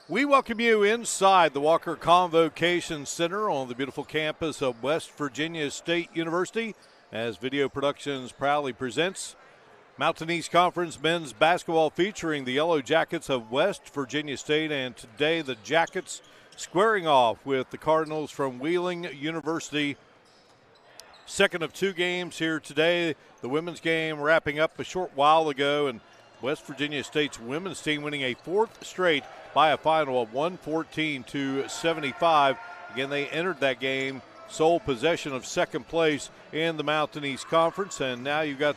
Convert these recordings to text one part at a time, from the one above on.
We welcome you inside the Walker Convocation Center on the beautiful campus of West Virginia State University as Video Productions proudly presents Mountain East Conference men's basketball featuring the Yellow Jackets of West Virginia State, and today the Jackets squaring off with the Cardinals from Wheeling University. Second of two games here today. The women's game wrapping up a short while ago, and West Virginia State's women's team winning a fourth straight by a final of 114-75. Again, they entered that game sole possession of second place in the Mountain East Conference, and now you've got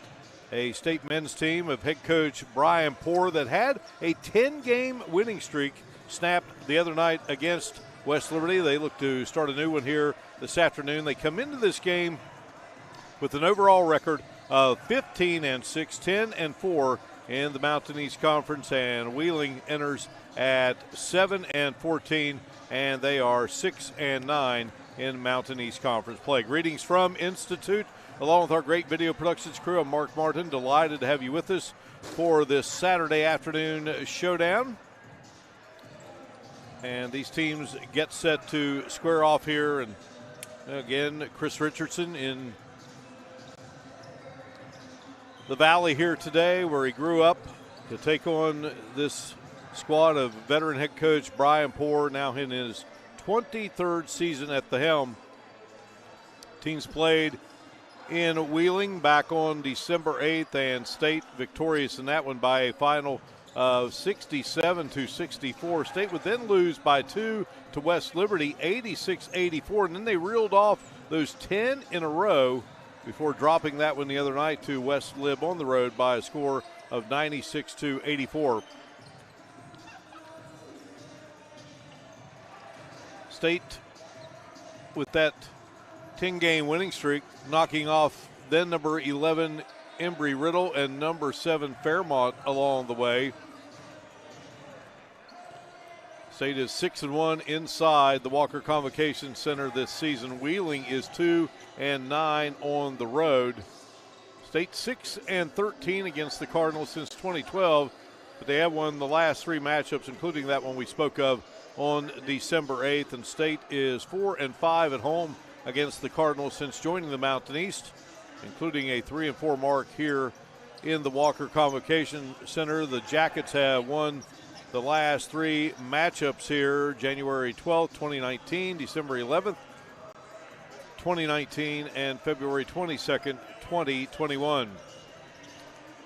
a state men's team of head coach Brian Poore that had a 10-game winning streak snapped the other night against West Liberty. They look to start a new one here this afternoon. They come into this game with an overall record of 15-6, 10-4 in the Mountain East Conference, and Wheeling enters at 7-14, and they are 6-9 in Mountain East Conference play. Greetings from Institute, along with our great video productions crew. I'm Mark Martin, delighted to have you with us for this Saturday afternoon showdown. And these teams get set to square off here, and again, Chris Richardson in the Valley here today, where he grew up, to take on this squad of veteran head coach Brian Poore, now in his 23rd season at the helm. Teams played in Wheeling back on December 8th, and State victorious in that one by a final of 67-64. State would then lose by 2 to West Liberty, 86-84, and then they reeled off those 10 in a row before dropping that one the other night to West Lib on the road by a score of 96-84. State, with that 10-game winning streak, knocking off then number 11 Embry-Riddle and number 7 Fairmont along the way. State is 6-1 inside the Walker Convocation Center this season. Wheeling is 2-9 on the road. State 6-13 against the Cardinals since 2012, but they have won the last three matchups, including that one we spoke of on December 8th. And State is 4-5 at home against the Cardinals since joining the Mountain East, including a 3-4 mark here in the Walker Convocation Center. The Jackets have won the last three matchups here: January 12th, 2019, December 11th, 2019, and February 22nd, 2021.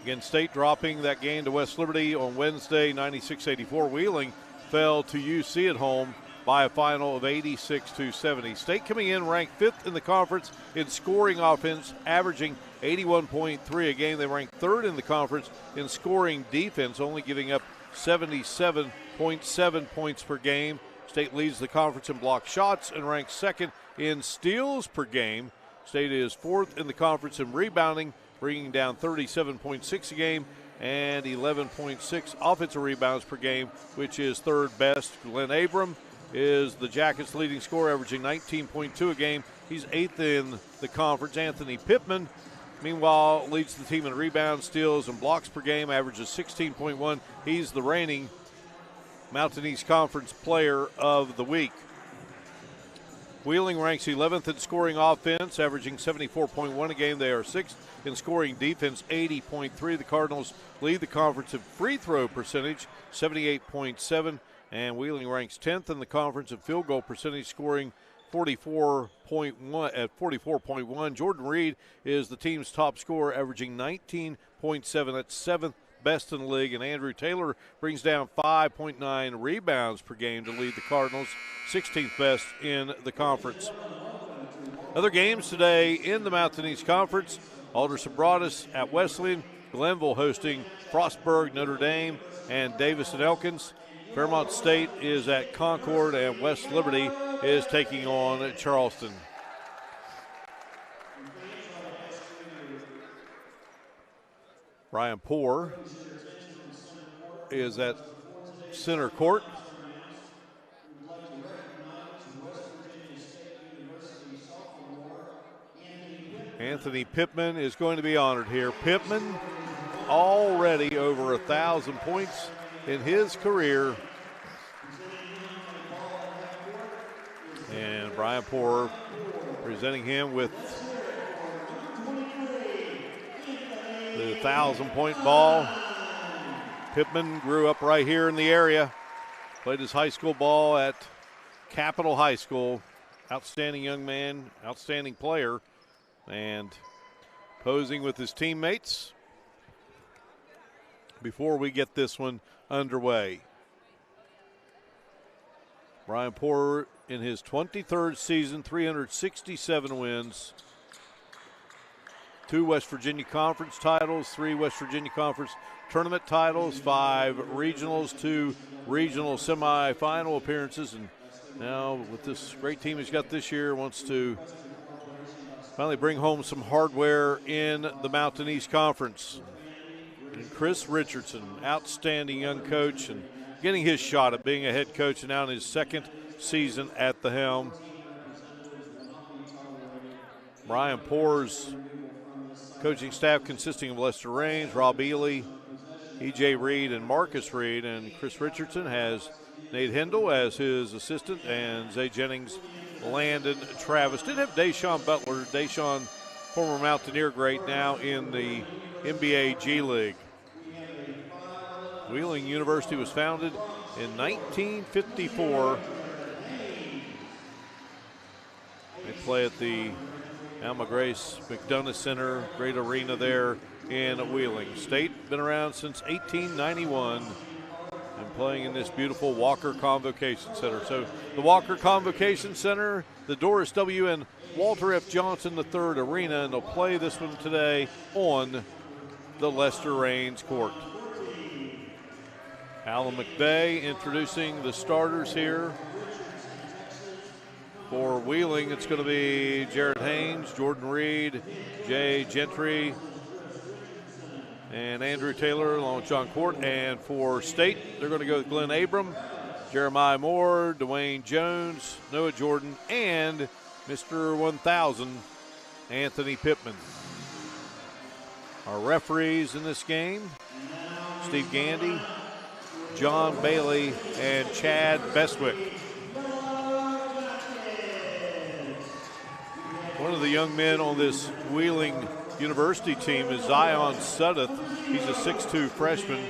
Again, State dropping that game to West Liberty on Wednesday, 96-84. Wheeling fell to UC at home by a final of 86-70. State coming in ranked 5th in the conference in scoring offense, averaging 81.3 a game. They ranked 3rd in the conference in scoring defense, only giving up 77.7 points per game. State leads the conference in block shots and ranks 2nd in steals per game. State is 4th in the conference in rebounding, bringing down 37.6 a game and 11.6 offensive rebounds per game, which is 3rd best. Glenn Abram is the Jackets' leading scorer, averaging 19.2 a game. He's 8th in the conference. Anthony Pittman, meanwhile, leads the team in rebounds, steals, and blocks per game, averages 16.1. He's the reigning Mountain East Conference Player of the Week. Wheeling ranks 11th in scoring offense, averaging 74.1 a game. They are 6th in scoring defense, 80.3. The Cardinals lead the conference in free throw percentage, 78.7. And Wheeling ranks 10th in the conference in field goal percentage, scoring 44.1 at 44.1. Jordan Reed is the team's top scorer, averaging 19.7. That's 7th best in the league. And Andrew Taylor brings down 5.9 rebounds per game to lead the Cardinals, 16th best in the conference. Other games today in the Mountain East Conference: Alderson Broadus at Wesleyan, Glenville hosting Frostburg, Notre Dame, and Davis and Elkins. Fairmont State is at Concord, and West Liberty is taking on Charleston. Brian Poore is at center court. Anthony Pittman is going to be honored here. Pittman already over 1,000 points in his career. And Brian Poor presenting him with the 1,000-point ball. Pittman grew up right here in the area. Played his high school ball at Capitol High School. Outstanding young man, outstanding player, and posing with his teammates before we get this one underway. Brian Poor in his 23rd season, 367 wins, 2 West Virginia Conference titles, 3 West Virginia Conference tournament titles, 5 regionals, 2 regional semifinal appearances, and now with this great team he's got this year, wants to finally bring home some hardware in the Mountain East Conference. And Chris Richardson, outstanding young coach, and getting his shot at being a head coach, and now in his 2nd season at the helm. Brian Poor's coaching staff consisting of Lester Raines, Rob Ely, E.J. Reed, and Marcus Reed, and Chris Richardson has Nate Hendel as his assistant, and Zay Jennings, Landon Travis. Didn't have Deshaun Butler. Deshaun, former Mountaineer great, now in the NBA G League. Wheeling University was founded in 1954. They play at the Alma Grace McDonough Center, great arena there in Wheeling. State been around since 1891 and playing in this beautiful Walker Convocation Center. So the Walker Convocation Center, the Doris W. and Walter F. Johnson III Arena, and they'll play this one today on the Lester Raines Court. Alan McVeigh introducing the starters here. For Wheeling, it's going to be Jared Haynes, Jordan Reed, Jay Gentry, and Andrew Taylor along with John Court. And for State, they're going to go with Glenn Abram, Jeremiah Moore, Dwayne Jones, Noah Jordan, and Mr. 1000, Anthony Pittman. Our referees in this game, Steve Gandy, John Bailey, and Chad Bestwick. One of the young men on this Wheeling University team is Zion Suddeth. He's a 6'2 freshman.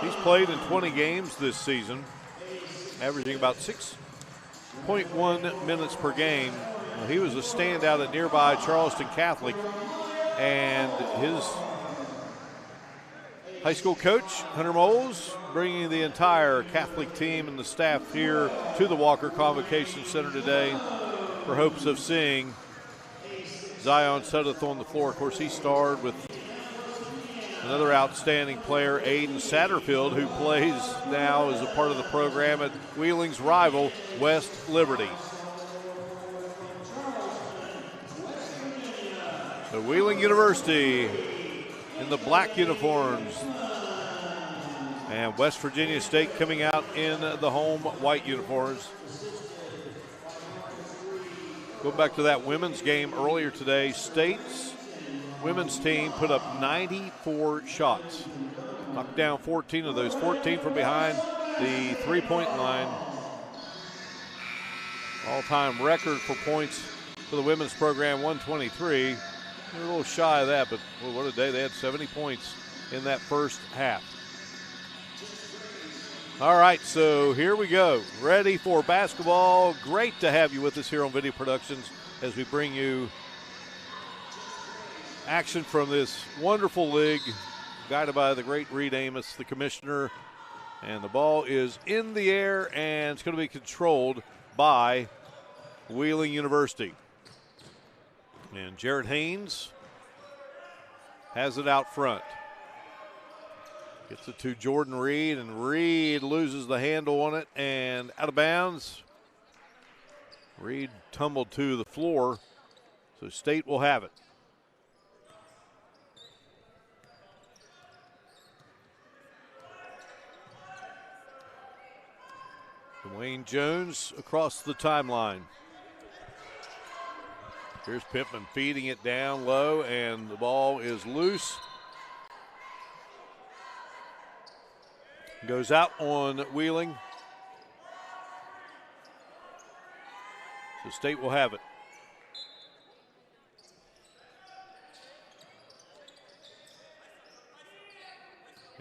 He's played in 20 games this season, averaging about 6.1 minutes per game. He was a standout at nearby Charleston Catholic, and his high school coach, Hunter Moles, bringing the entire Catholic team and the staff here to the Walker Convocation Center today for hopes of seeing Zion Suddeth on the floor. Of course, he starred with another outstanding player, Aiden Satterfield, who plays now as a part of the program at Wheeling's rival, West Liberty. So Wheeling University in the black uniforms, and West Virginia State coming out in the home white uniforms. Going back to that women's game earlier today, State's women's team put up 94 shots. Knocked down 14 of those, 14 from behind the three-point line. All-time record for points for the women's program, 123. They're a little shy of that, but well, what a day. They had 70 points in that first half. All right, so here we go. Ready for basketball. Great to have you with us here on Video Productions as we bring you action from this wonderful league, guided by the great Reed Amos, the commissioner. And the ball is in the air, and it's going to be controlled by Wheeling University. And Jared Haynes has it out front. Gets it to Jordan Reed, and Reed loses the handle on it and out of bounds. Reed tumbled to the floor, so State will have it. Dwayne Jones across the timeline. Here's Pittman feeding it down low, and the ball is loose. Goes out on Wheeling. So State will have it.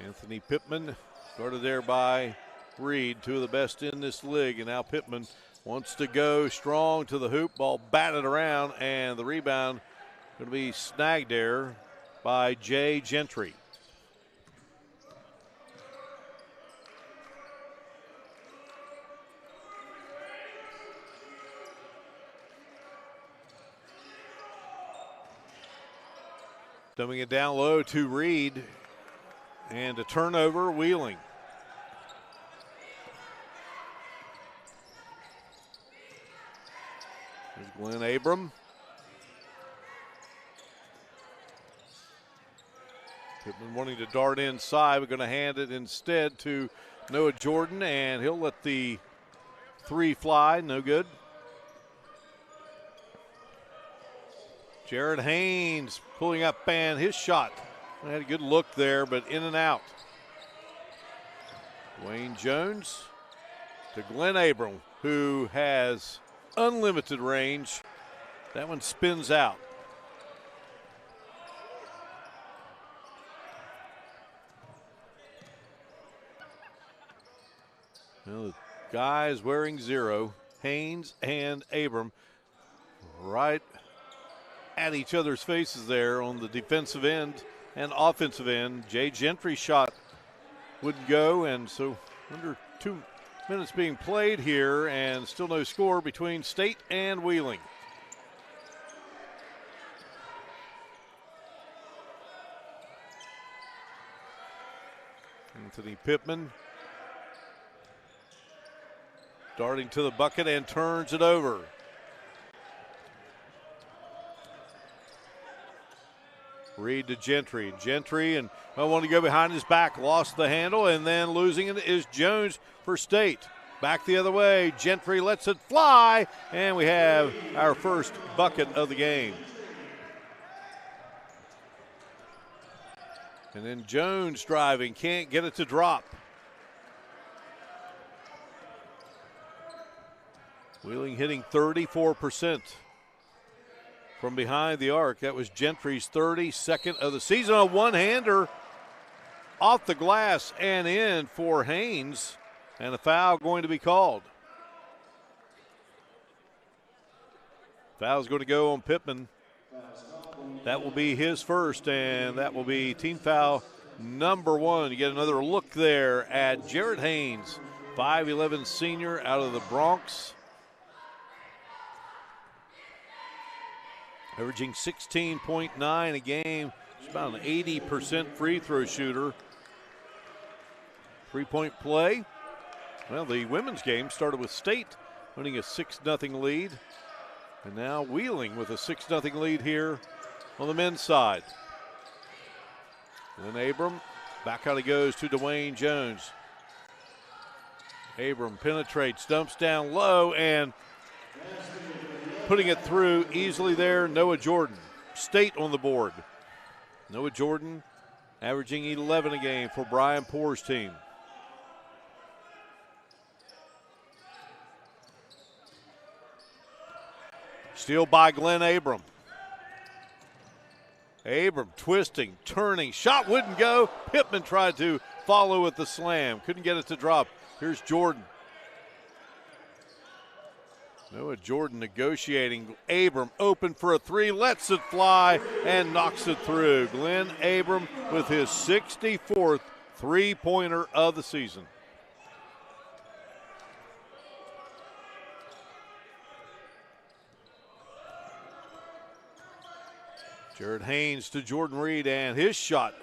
Anthony Pittman guarded there by Reed, two of the best in this league, and now Pittman wants to go strong to the hoop, ball batted around, and the rebound going to be snagged there by Jay Gentry. Dumping it down low to Reed, and a turnover, Wheeling. There's Glenn Abram. Pittman wanting to dart inside, but going to hand it instead to Noah Jordan, and he'll let the three fly, no good. Jared Haynes pulling up, and his shot. Had a good look there, but in and out. Dwayne Jones to Glenn Abram, who has unlimited range. That one spins out. Well, the guys wearing 0, Haynes and Abram, right at each other's faces there on the defensive end and offensive end. Jay Gentry's shot wouldn't go, and so under 2 minutes being played here, and still no score between State and Wheeling. Anthony Pittman darting to the bucket and turns it over. Reed to Gentry. Gentry, and I want to go behind his back, lost the handle, and then losing it is Jones for State. Back the other way. Gentry lets it fly, and we have our first bucket of the game. And then Jones driving, can't get it to drop. Wheeling hitting 34%. From behind the arc. That was Gentry's 32nd of the season. A one-hander off the glass and in for Haynes, and a foul going to be called. Foul's going to go on Pittman. That will be his first, and that will be team foul number 1. You get another look there at Jared Haynes, 5'11" senior out of the Bronx. Averaging 16.9 a game. He's about an 80% free throw shooter. 3-point play. Well, the women's game started with State winning a 6-0 lead. And now Wheeling with a 6-0 lead here on the men's side. Then Abram, back out he goes to Dwayne Jones. Abram penetrates, dumps down low, and putting it through easily there, Noah Jordan. State on the board. Noah Jordan averaging 11 a game for Brian Poor's team. Steal by Glenn Abram. Abram twisting, turning, shot wouldn't go. Pittman tried to follow with the slam. Couldn't get it to drop. Here's Jordan. Noah Jordan negotiating. Abram open for a three, lets it fly, and knocks it through. Glenn Abram with his 64th three-pointer of the season. Jared Haynes to Jordan Reed, and his shot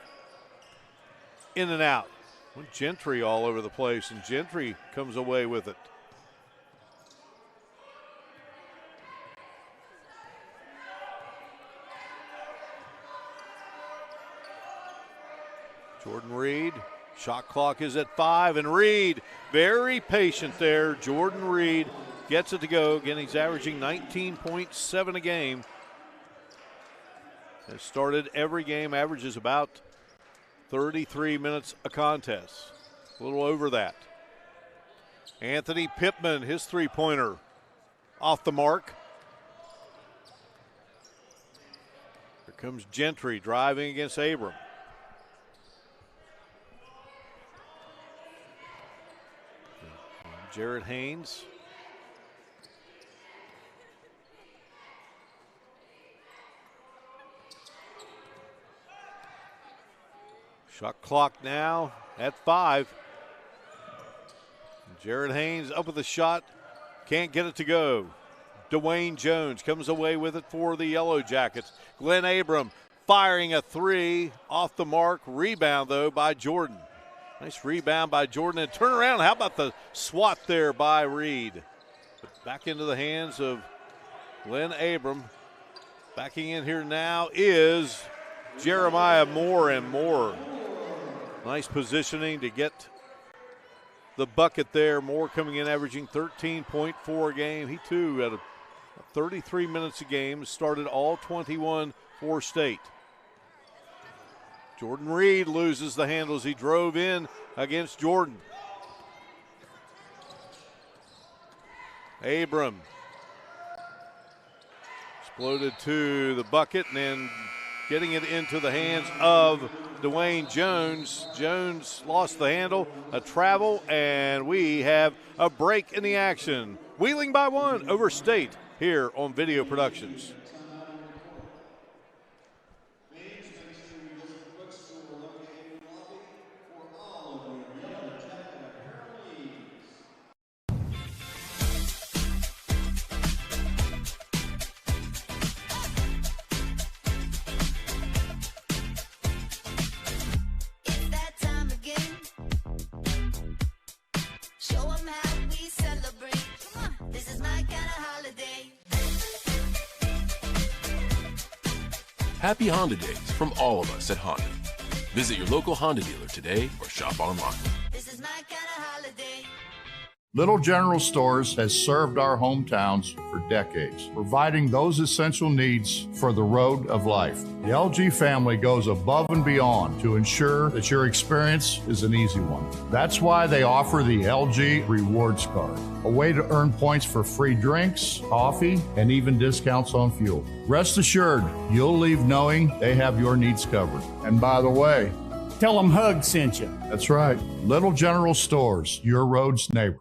in and out. Gentry all over the place, and Gentry comes away with it. Jordan Reed, shot clock is at 5, and Reed very patient there. Jordan Reed gets it to go. Again, he's averaging 19.7 a game. Has started every game, averages about 33 minutes a contest. A little over that. Anthony Pittman, his three-pointer off the mark. Here comes Gentry driving against Abram. Jared Haynes. Shot clock now at 5. Jared Haynes up with a shot. Can't get it to go. Dwayne Jones comes away with it for the Yellow Jackets. Glenn Abram firing a 3 off the mark. Rebound, though, by Jordan. Nice rebound by Jordan. And turn around. How about the swat there by Reed? Back into the hands of Glenn Abram. Backing in here now is Jeremiah Moore and Moore. Nice positioning to get the bucket there. Moore coming in averaging 13.4 a game. He too had 33 minutes a game. Started all 21 for State. Jordan Reed loses the handle as he drove in against Jordan. Abram exploded to the bucket and then getting it into the hands of Dwayne Jones. Jones lost the handle, a travel, and we have a break in the action. Wheeling by 1 over State here on Video Productions. Happy Honda Days from all of us at Honda. Visit your local Honda dealer today or shop online. This is my kind of holiday. Little General Stores has served our hometowns for decades, providing those essential needs for the road of life. The LG family goes above and beyond to ensure that your experience is an easy one. That's why they offer the LG Rewards Card, a way to earn points for free drinks, coffee, and even discounts on fuel. Rest assured, you'll leave knowing they have your needs covered. And by the way, tell them Hug sent you. That's right. Little General Stores, your road's neighbor.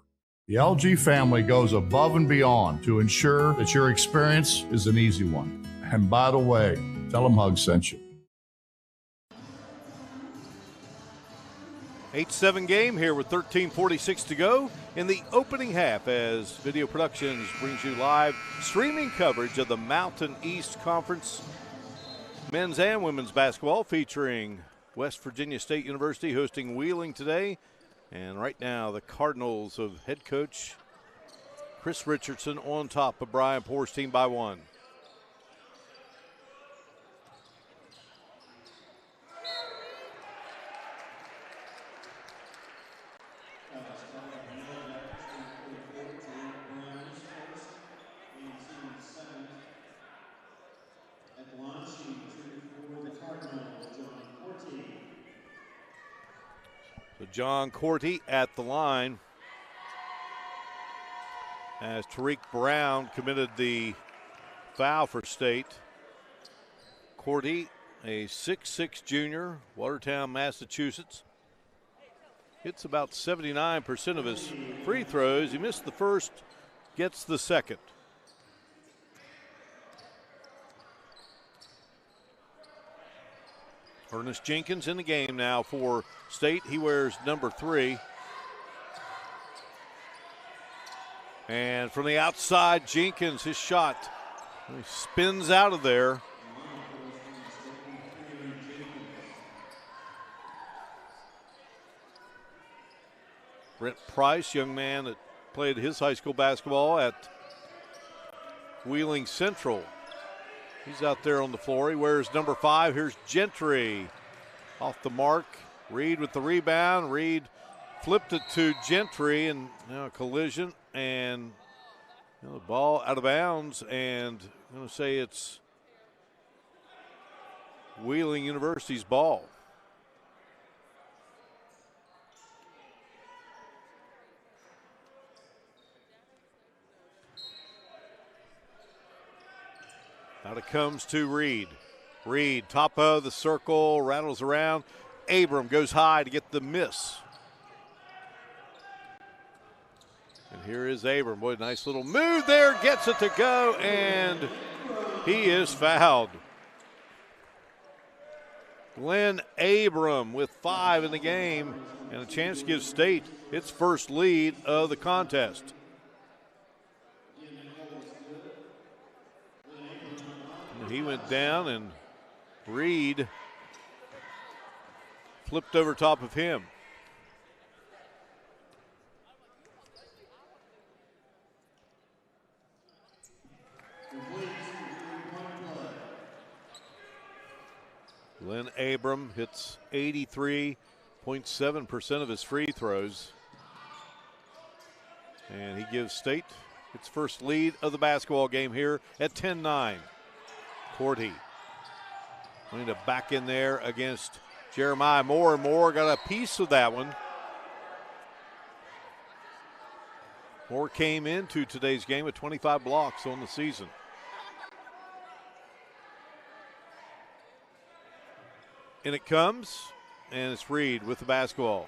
The LG family goes above and beyond to ensure that your experience is an easy one. And by the way, tell them Hug sent you. 8-7 game here with 13:46 to go in the opening half as Video Productions brings you live streaming coverage of the Mountain East Conference men's and women's basketball featuring West Virginia State University hosting Wheeling today. And right now, the Cardinals of head coach Chris Richardson on top of Brian Poor's team by 1. So John Corty at the line as Tariq Brown committed the foul for State. Corty, a 6'6 junior, Watertown, Massachusetts. Hits about 79% of his free throws. He missed the first, gets the second. Ernest Jenkins in the game now for State. He wears number 3. And from the outside, Jenkins, his shot. He spins out of there. Brent Price, young man that played his high school basketball at Wheeling Central. He's out there on the floor. He wears number 5. Here's Gentry off the mark. Reed with the rebound. Reed flipped it to Gentry, and now a collision, and the ball out of bounds. And I'm going to say it's Wheeling University's ball. Now it comes to Reed. Reed, top of the circle, rattles around. Abram goes high to get the miss. And here is Abram. Boy, nice little move there. Gets it to go, and he is fouled. Glenn Abram with 5 in the game, and a chance to give State its first lead of the contest. And he went down, and Reed flipped over top of him. Glenn Abram hits 83.7% of his free throws. And he gives State its first lead of the basketball game here at 10-9. Cordy going to back in there against Jeremiah Moore. Moore got a piece of that one. Moore came into today's game with 25 blocks on the season. And it comes, and it's Reed with the basketball.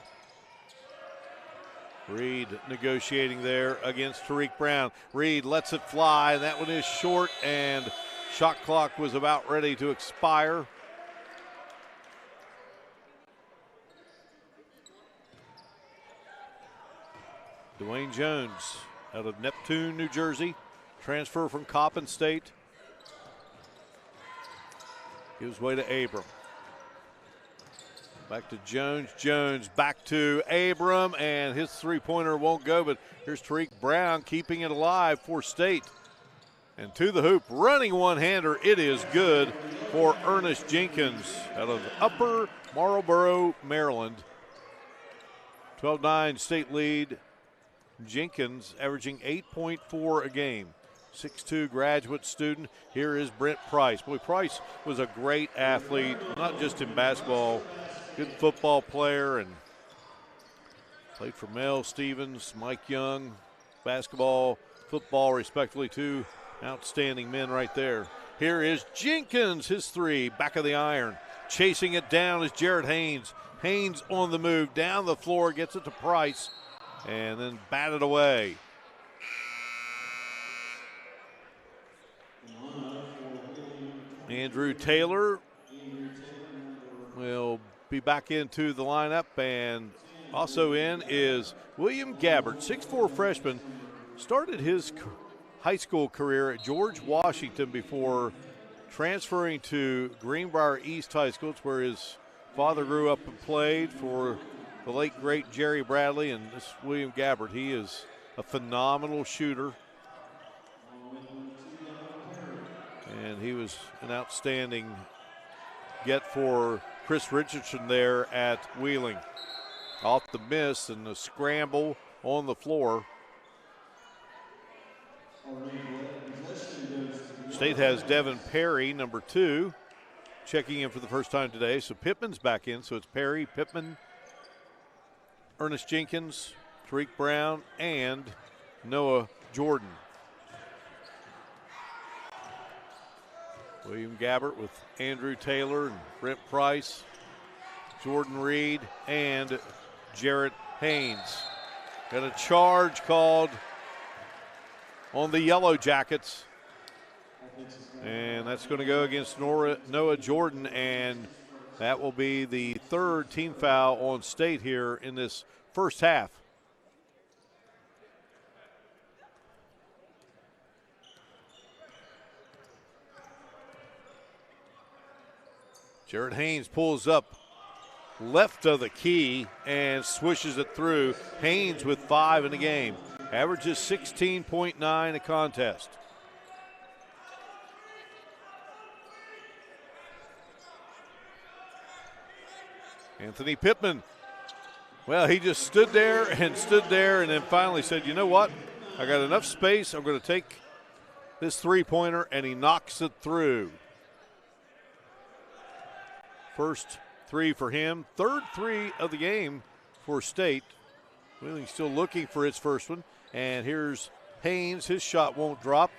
Reed negotiating there against Tariq Brown. Reed lets it fly, and that one is short, and shot clock was about ready to expire. Dwayne Jones out of Neptune, New Jersey. Transfer from Coppin State. Gives way to Abram. Back to Jones. Jones back to Abram, and his three-pointer won't go, but here's Tariq Brown keeping it alive for State. And to the hoop, running one-hander, it is good for Ernest Jenkins out of Upper Marlboro, Maryland. 12-9 State lead. Jenkins averaging 8.4 a game. 6'2" graduate student. Here is Brent Price. Boy, Price was a great athlete, not just in basketball, good football player, and played for Mel Stevens, Mike Young, basketball, football, respectively, two outstanding men right there. Here is Jenkins, his three, back of the iron. Chasing it down is Jarrett Haynes. Haynes on the move, down the floor, gets it to Price, and then batted away. Andrew Taylor will be back into the lineup, and also in is William Gabbard, 6'4" freshman. Started his high school career at George Washington before transferring to Greenbrier East High School. It's where his father grew up and played for the late, great Jerry Bradley. And this William Gabbard, he is a phenomenal shooter. And he was an outstanding get for Chris Richardson there at Wheeling. Off the miss and the scramble on the floor. State has Devin Perry, number 2, checking in for the first time today. So Pittman's back in. So it's Perry, Pittman, Ernest Jenkins, Tariq Brown, and Noah Jordan. William Gabbert with Andrew Taylor and Brent Price, Jordan Reed, and Jarrett Haynes. Got a charge called on the Yellow Jackets. And that's going to go against Noah Jordan, and that will be the third team foul on State here in this first half. Jarrett Haynes pulls up left of the key and swishes it through. Haynes with 5 in the game. Averages 16.9 a contest. Anthony Pittman, well, he just stood there, and then finally said, you know what? I got enough space. I'm going to take this three-pointer, and he knocks it through. First three for him. Third three of the game for State. Wheeling still looking for his first one. And here's Haynes. His shot won't drop.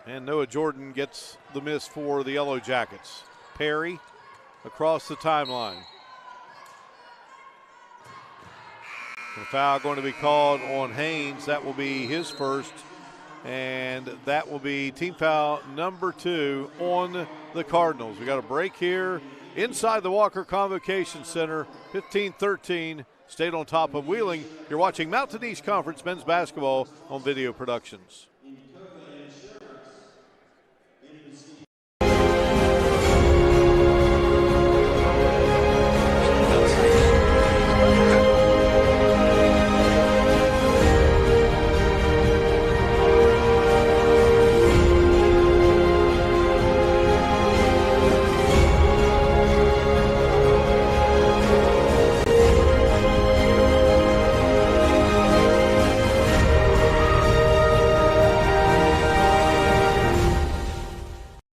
And Noah Jordan gets the miss for the Yellow Jackets. Perry across the timeline. The foul going to be called on Haynes. That will be his first. And that will be team foul number 2 on the Cardinals. We got a break here inside the Walker Convocation Center. 15-13. State on top of Wheeling. You're watching Mountain East Conference men's basketball on Video Productions.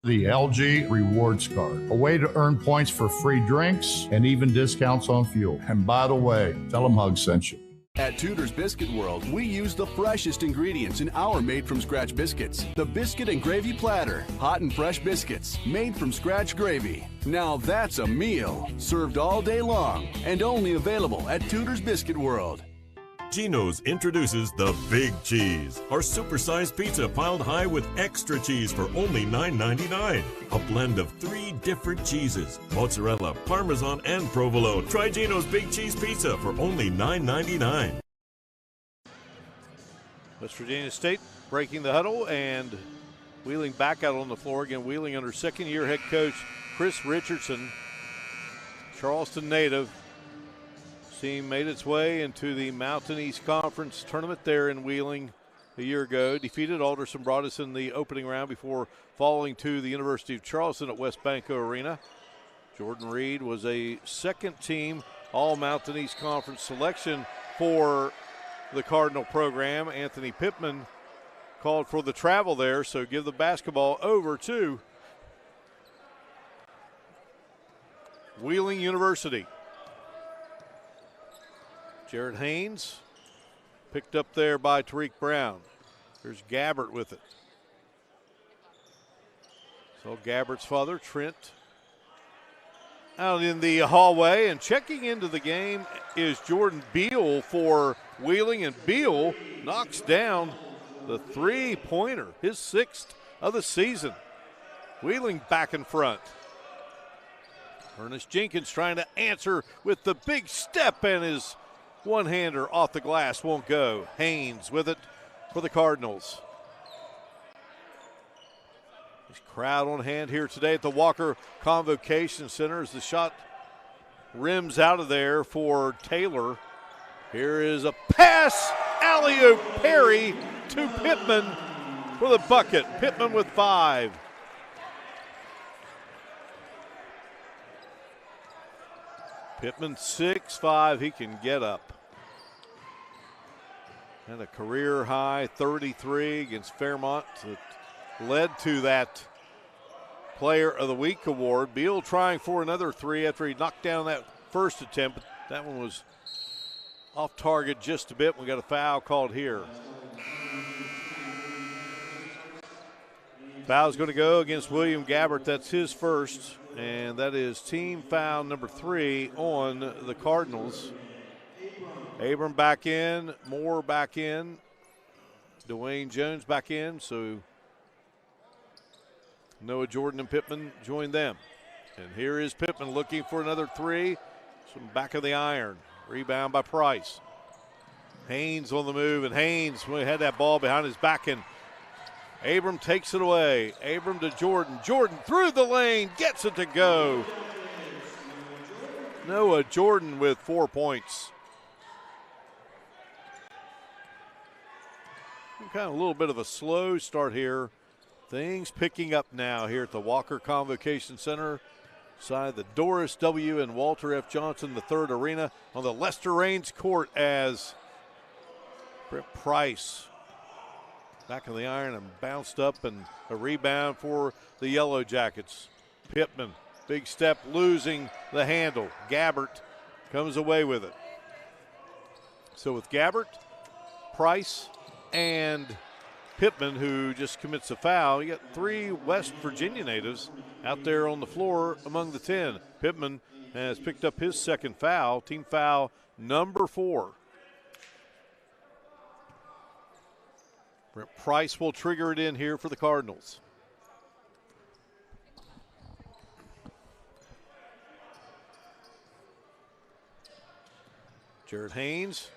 The LG Rewards Card, a way to earn points for free drinks and even discounts on fuel. And by the way, tell them Hug sent you. At Tudor's Biscuit World, we use the freshest ingredients in our made-from-scratch biscuits. The Biscuit and Gravy Platter. Hot and fresh biscuits, made from scratch gravy. Now that's a meal, served all day long, and only available at Tudor's Biscuit World. Geno's introduces the Big Cheese, our supersized pizza piled high with extra cheese for only $9.99. A blend of 3 different cheeses, mozzarella, parmesan, and provolone. Try Geno's Big Cheese Pizza for only $9.99. West Virginia State breaking the huddle and Wheeling back out on the floor again. Wheeling under second-year head coach Chris Richardson, Charleston native. Team made its way into the Mountain East Conference tournament there in Wheeling a year ago. Defeated Alderson Broaddus in the opening round before falling to the University of Charleston at West Banco Arena. Jordan Reed was a second-team All-Mountain East Conference selection for the Cardinal program. Anthony Pittman called for the travel there, so give the basketball over to Wheeling University. Jared Haynes picked up there by Tariq Brown. There's Gabbert with it. So Gabbert's father, Trent, out in the hallway, and checking into the game is Jordan Beal for Wheeling, and Beal knocks down the three-pointer, his 6th of the season. Wheeling back in front. Ernest Jenkins trying to answer with the big step, and his one-hander off the glass won't go. Haynes with it for the Cardinals. There's crowd on hand here today at the Walker Convocation Center as the shot rims out of there for Taylor. Here is a pass, alley-oop Perry to Pittman for the bucket. Pittman with 5. Pittman 6'5", he can get up. And a career high 33 against Fairmont that led to that Player of the Week award. Beal trying for another 3 after he knocked down that first attempt. But that one was off target just a bit. We got a foul called here. Foul's going to go against William Gabbert. That's his first. And that is team foul number 3 on the Cardinals. Abram back in, Moore back in, Dwayne Jones back in, so Noah Jordan and Pittman join them. And here is Pittman looking for another 3, some back of the iron. Rebound by Price. Haynes on the move, and Haynes had that ball behind his back, and Abram takes it away. Abram to Jordan. Jordan through the lane, gets it to go. Noah Jordan with 4 points. Kind of a little bit of a slow start here. Things picking up now here at the Walker Convocation Center. Side the Doris W. and Walter F. Johnson III Arena on the Lester Raines court as Brent Price back of the iron and bounced up, and a rebound for the Yellow Jackets. Pittman, big step, losing the handle. Gabbert comes away with it. So with Gabbert, Price, and Pittman, who just commits a foul. You got 3 West Virginia natives out there on the floor among the 10. Pittman has picked up his second foul, team foul number 4. Brent Price will trigger it in here for the Cardinals. Jared Haynes,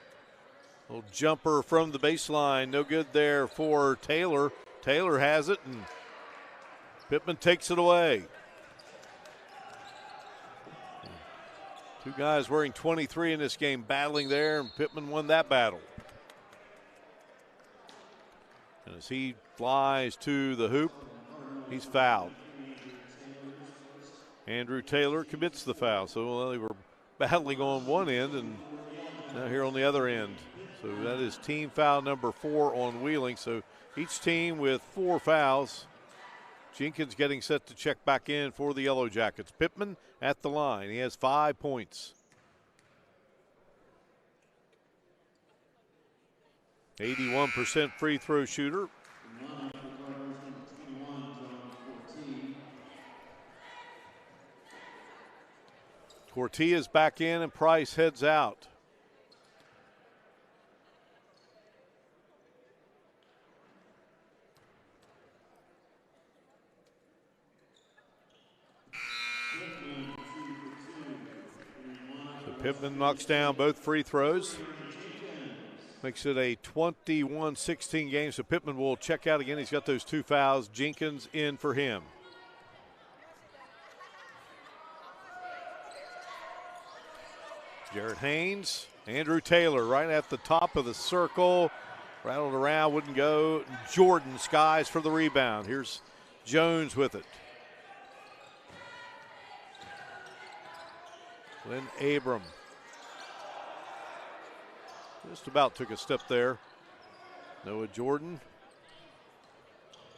little jumper from the baseline, no good there for Taylor. Taylor has it, and Pittman takes it away. 2 guys wearing 23 in this game battling there, and Pittman won that battle. And as he flies to the hoop, he's fouled. Andrew Taylor commits the foul. So they were battling on one end, and now here on the other end. So that is team foul number 4 on Wheeling. So each team with 4 fouls. Jenkins getting set to check back in for the Yellow Jackets. Pittman at the line. He has 5 points. 81% free throw shooter. Cortia's back in and Price heads out. So Pittman knocks down both free throws. Makes it a 21-16 game, so Pittman will check out again. He's got those 2 fouls. Jenkins in for him. Jared Haynes, Andrew Taylor right at the top of the circle. Rattled around, wouldn't go. Jordan skies for the rebound. Here's Jones with it. Lynn Abram. Just about took a step there. Noah Jordan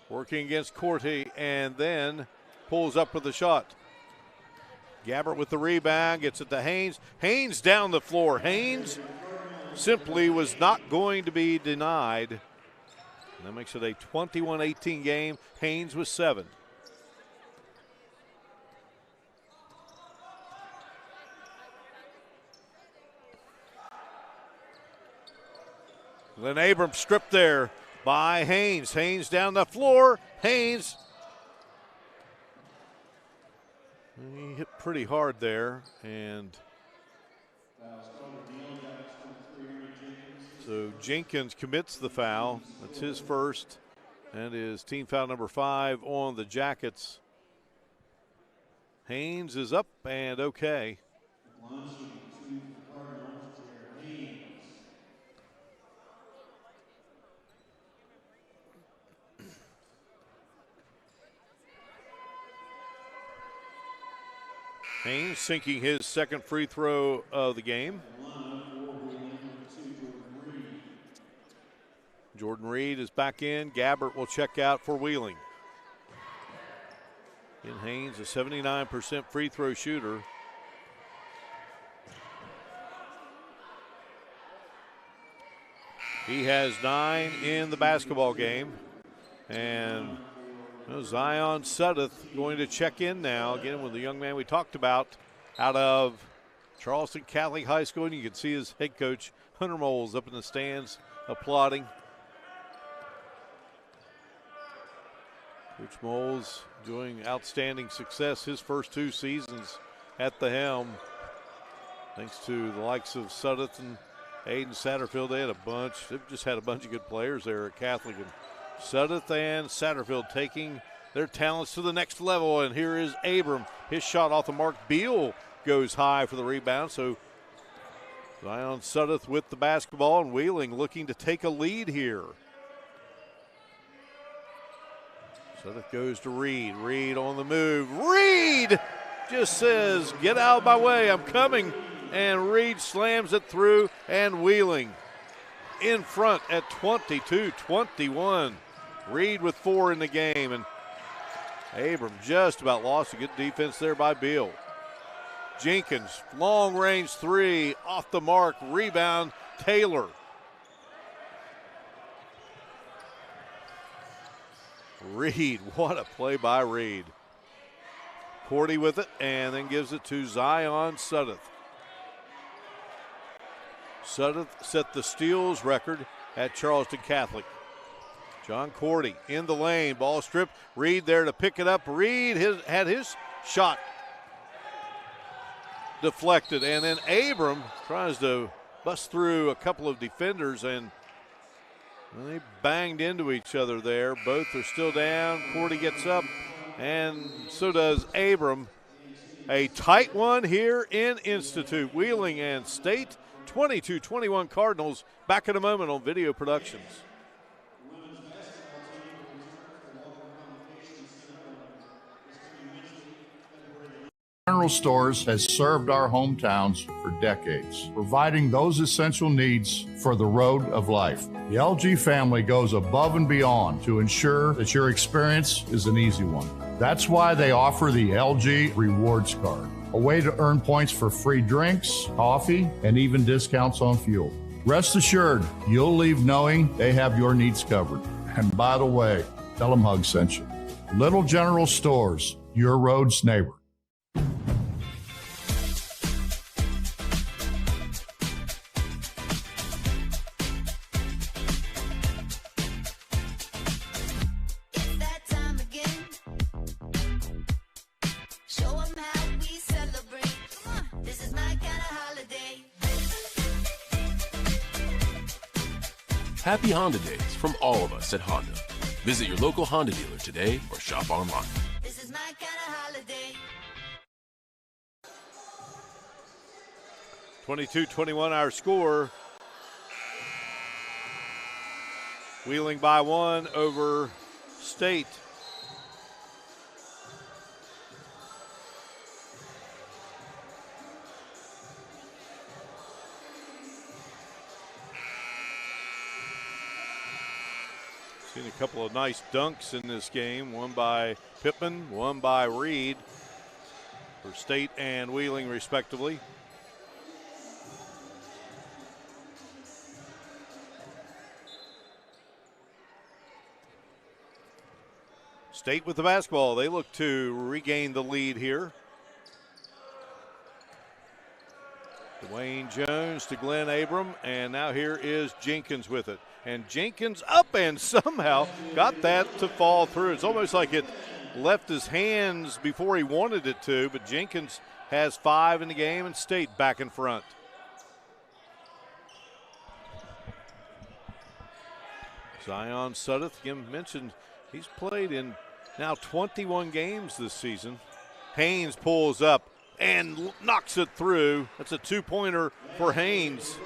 working against Corti and then pulls up with a shot. Gabbert with the rebound, gets it to Haynes. Haynes down the floor. Haynes simply was not going to be denied. And that makes it a 21-18 game. Haynes with 7. Glenn Abrams stripped there by Haynes. Haynes down the floor. Haynes. He hit pretty hard there. And so Jenkins commits the foul. That's his first. That is team foul number 5 on the Jackets. Haynes is up and okay. Haynes sinking his second free throw of the game. Jordan Reed is back in. Gabbert will check out for Wheeling. And Haynes, a 79% free throw shooter. He has 9 in the basketball game. And Zion Suddeth going to check in now, again with the young man we talked about out of Charleston Catholic High School. And you can see his head coach, Hunter Moles, up in the stands applauding. Coach Moles enjoying outstanding success his first 2 seasons at the helm. Thanks to the likes of Suddeth and Aiden Satterfield. They've just had a bunch of good players there at Catholic. And Suddeth and Satterfield taking their talents to the next level. And here is Abram. His shot off the mark. Beal goes high for the rebound. So Zion Suddeth with the basketball, and Wheeling looking to take a lead here. Suddeth goes to Reed. Reed on the move. Reed just says, get out of my way, I'm coming. And Reed slams it through, and Wheeling in front at 22-21. Reed with 4 in the game, and Abram just about lost a good defense there by Beal. Jenkins, long range 3, off the mark, rebound, Taylor. Reed, what a play by Reed. Cordy with it and then gives it to Zion Sudduth. Sudduth set the steals record at Charleston Catholic. John Cordy in the lane, ball stripped. Reed there to pick it up. Reed had his shot deflected, and then Abram tries to bust through a couple of defenders, and they banged into each other there. Both are still down. Cordy gets up, and so does Abram. A tight one here in Institute. Wheeling and State, 22-21 Cardinals. Back in a moment on Video Productions. General Stores has served our hometowns for decades, providing those essential needs for the road of life. The LG family goes above and beyond to ensure that your experience is an easy one. That's why they offer the LG Rewards Card, a way to earn points for free drinks, coffee, and even discounts on fuel. Rest assured, you'll leave knowing they have your needs covered. And by the way, tell them Hug sent you. Little General Stores, your road's neighbor. It's that time again. Show 'em how we celebrate. Come on, this is my kind of holiday. Happy Honda Days from all of us at Honda. Visit your local Honda dealer today or shop online. This is my kind of holiday. 22-21 our score. Wheeling by one over State. Seen a couple of nice dunks in this game. One by Pittman, one by Reed for State and Wheeling respectively. State with the basketball. They look to regain the lead here. Dwayne Jones to Glenn Abram, and now here is Jenkins with it. And Jenkins up and somehow got that to fall through. It's almost like it left his hands before he wanted it to, but Jenkins has 5 in the game and State back in front. Zion Sudduth, Jim mentioned, he's played in now 21 games this season. Haynes pulls up and knocks it through. That's a 2-pointer for Haynes.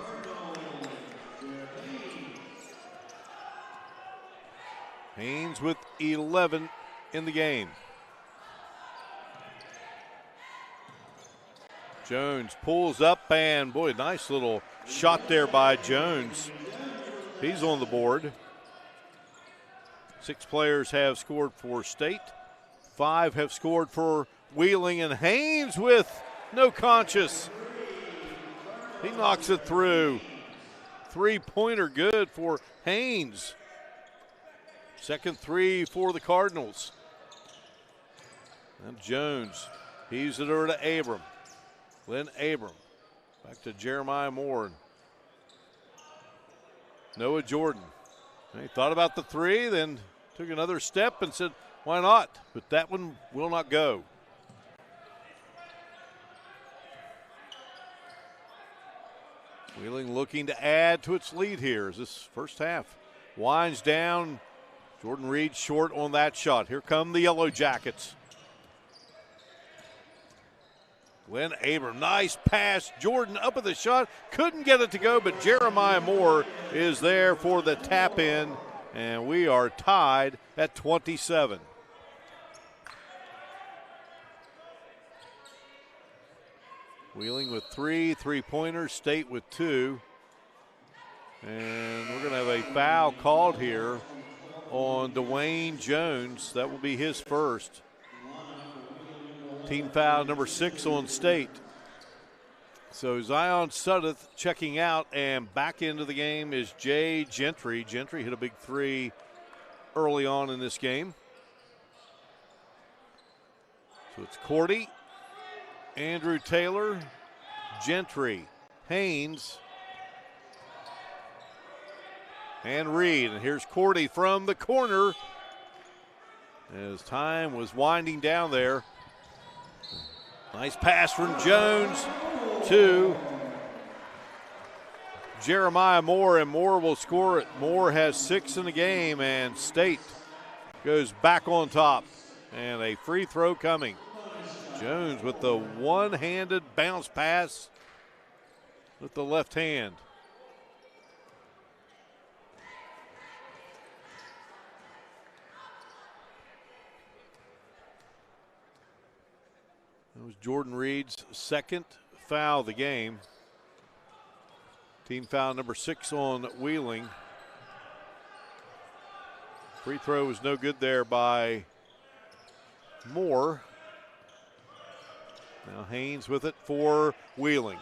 Haynes with 11 in the game. Jones pulls up and, boy, nice little shot there by Jones. He's on the board. 6 players have scored for State. 5 have scored for Wheeling, and Haynes with no conscience. He knocks it through. 3-pointer good for Haynes. Second 3 for the Cardinals. And Jones, heaves it over to Abram. Glenn Abram, back to Jeremiah Moore. Noah Jordan. And he thought about the 3, then took another step and said, why not? But that one will not go. Wheeling looking to add to its lead here as this first half winds down. Jordan Reed short on that shot. Here come the Yellow Jackets. Glenn Abram, nice pass. Jordan up at the shot, couldn't get it to go, but Jeremiah Moore is there for the tap in, and we are tied at 27. Wheeling with 3 3-pointers, State with 2. And we're going to have a foul called here on Dwayne Jones. That will be his first. Team foul number 6 on State. So Zion Sudduth checking out, and back into the game is Jay Gentry. Gentry hit a big 3 early on in this game. So it's Cordy, Andrew Taylor, Gentry, Haynes, and Reed. And here's Cordy from the corner as time was winding down there. Nice pass from Jones to Jeremiah Moore, and Moore will score it. Moore has 6 in the game, and State goes back on top. And a free throw coming. Jones with the one-handed bounce pass with the left hand. That was Jordan Reed's second foul of the game. Team foul number 6 on Wheeling. Free throw was no good there by Moore. Now Haynes with it for Wheeling.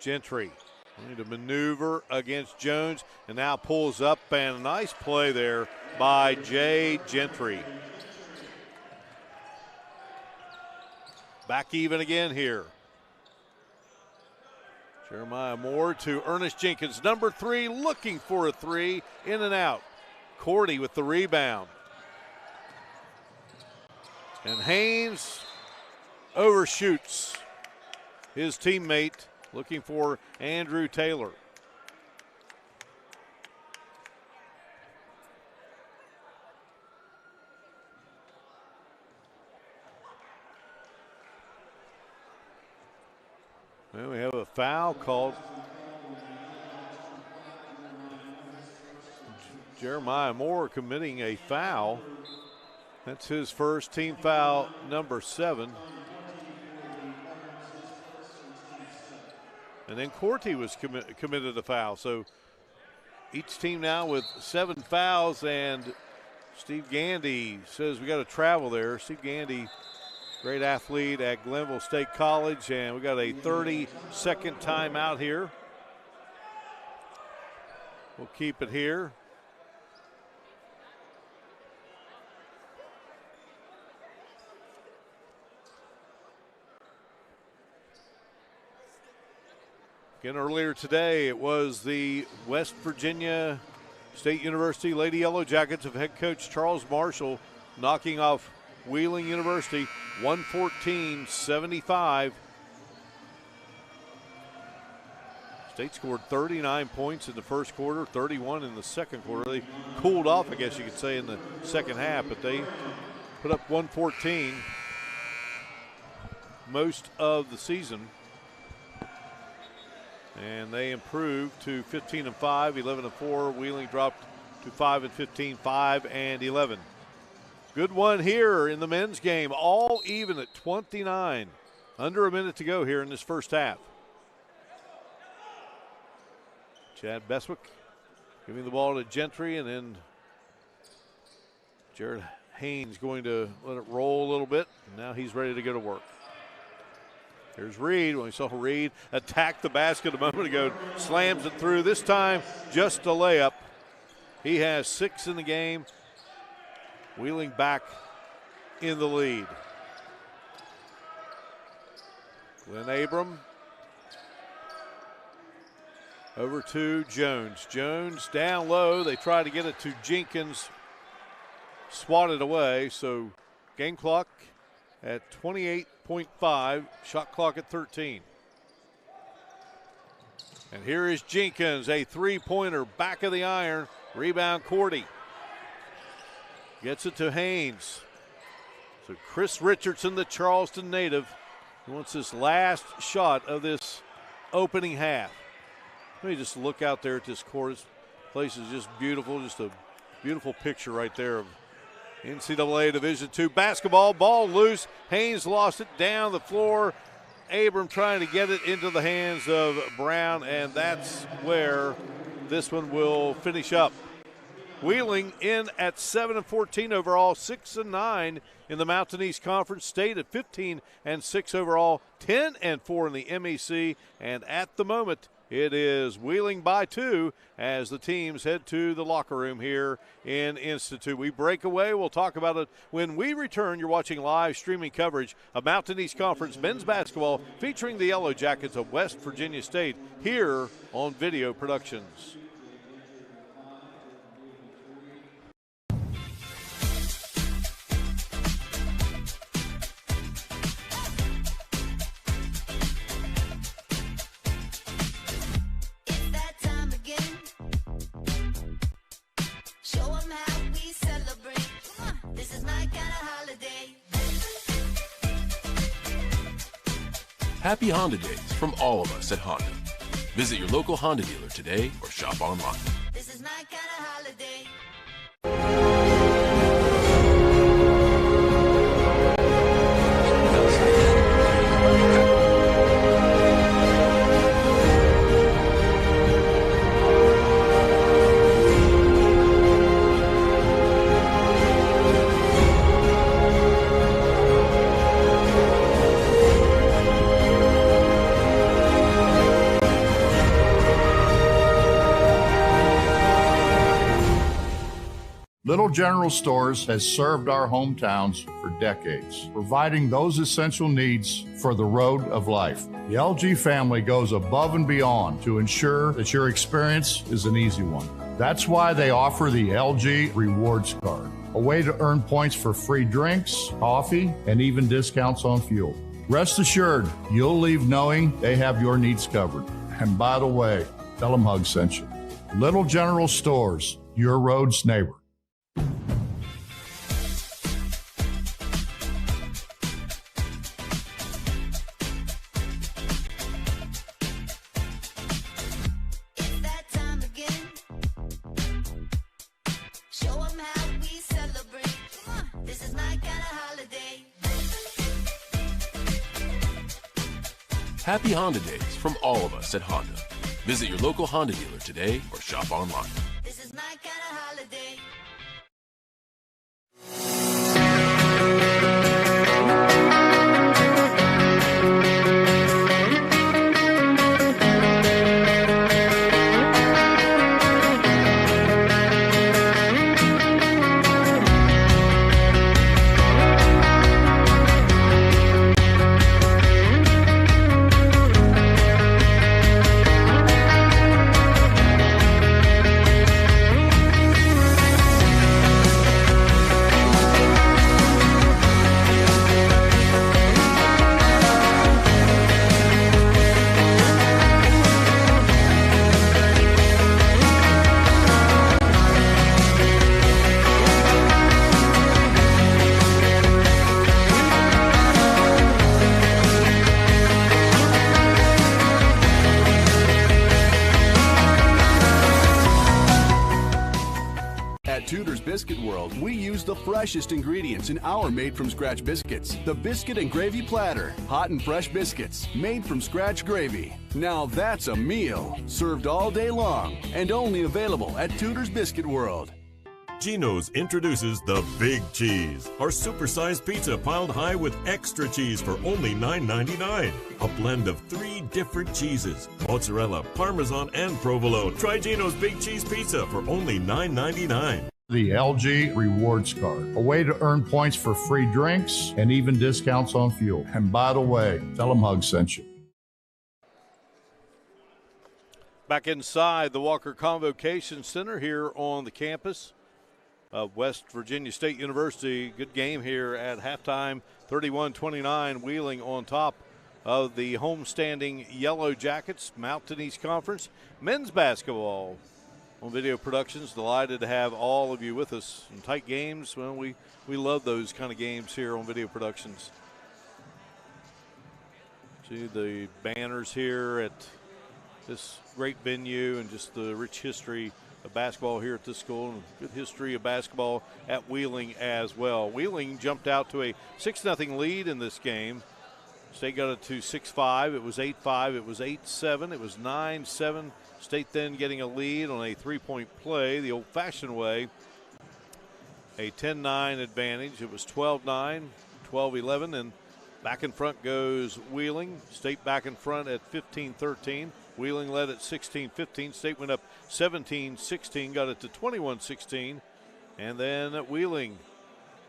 Gentry trying to maneuver against Jones and now pulls up, and a nice play there by Jay Gentry. Back even again here. Jeremiah Moore to Ernest Jenkins. Number 3 looking for a 3, in and out. Cordy with the rebound. And Haynes overshoots his teammate, looking for Andrew Taylor. Well, we have a foul called. Jeremiah Moore committing a foul. That's his first, team foul number 7. And then Corty was committed a foul. So each team now with 7 fouls, and Steve Gandy says we got to travel there. Steve Gandy, great athlete at Glenville State College, and we got a 30-second timeout here. We'll keep it here. Again, earlier today, it was the West Virginia State University Lady Yellow Jackets of head coach Charles Marshall knocking off Wheeling University 114-75. State scored 39 points in the first quarter, 31 in the second quarter. They cooled off, I guess you could say, in the second half, but they put up 114 most of the season. And they improved to 15-5, 11-4. Wheeling dropped to 5-15, 5-11. Good one here in the men's game, all even at 29. Under a minute to go here in this first half. Chad Beswick giving the ball to Gentry, and then Jared Haynes going to let it roll a little bit. And now he's ready to go to work. Here's Reed. When we saw Reed attack the basket a moment ago, slams it through. This time, just a layup. He has 6 in the game. Wheeling back in the lead. Glenn Abram over to Jones. Jones down low. They try to get it to Jenkins. Swatted away. So game clock at 28.5, shot clock at 13. And here is Jenkins, a three-pointer, back of the iron. Rebound, Cordy. Gets it to Haynes. So Chris Richardson, the Charleston native, wants his last shot of this opening half. Let me just look out there at this court. This place is just beautiful, just a beautiful picture right there of NCAA Division II basketball. Ball loose. Haynes lost it down the floor. Abram trying to get it into the hands of Brown, and that's where this one will finish up. Wheeling in at 7-14 overall, 6-9 in the Mountain East Conference. State at 15-6 overall, 10-4 in the MEC, and at the moment It is Wheeling by 2 as the teams head to the locker room here in Institute. We break away. We'll talk about it when we return. You're watching live streaming coverage of Mountain East Conference men's basketball featuring the Yellow Jackets of West Virginia State here on Video Productions. Happy Honda Days from all of us at Honda. Visit your local Honda dealer today or shop online. This is my kind of holiday. Little General Stores has served our hometowns for decades, providing those essential needs for the road of life. The LG family goes above and beyond to ensure that your experience is an easy one. That's why they offer the LG Rewards Card, a way to earn points for free drinks, coffee, and even discounts on fuel. Rest assured, you'll leave knowing they have your needs covered. And by the way, tell them Hug sent you. Little General Stores, your road's neighbor. Happy Honda Days from all of us at Honda. Visit your local Honda dealer today or shop online. This is my kind of holiday. Biscuit World, we use the freshest ingredients in our made-from-scratch biscuits. The Biscuit and Gravy Platter. Hot and fresh biscuits, made from scratch gravy. Now that's a meal, served all day long, and only available at Tudor's Biscuit World. Geno's introduces the Big Cheese, our supersized pizza piled high with extra cheese for only $9.99. A blend of 3 different cheeses, mozzarella, parmesan, and provolone. Try Geno's Big Cheese Pizza for only $9.99. The LG Rewards Card, a way to earn points for free drinks and even discounts on fuel. And by the way, tell them Hug sent you. Back inside the Walker Convocation Center here on the campus of West Virginia State University. Good game here at halftime, 31-29, Wheeling on top of the homestanding Yellow Jackets, Mountain East Conference. Men's basketball on Video Productions. Delighted to have all of you with us in tight games. Well, we love those kind of games here on Video Productions. See the banners here at this great venue and just the rich history of basketball here at this school and good history of basketball at Wheeling as well. Wheeling jumped out to a 6-0 lead in this game. State got it to 6-5. It was 8-5. It was 8-7. It was 9-7. State then getting a lead on a 3-point play the old-fashioned way. A 10-9 advantage. It was 12-9, 12-11, and back in front goes Wheeling. State back in front at 15-13. Wheeling led at 16-15. State went up 17-16, got it to 21-16. And then Wheeling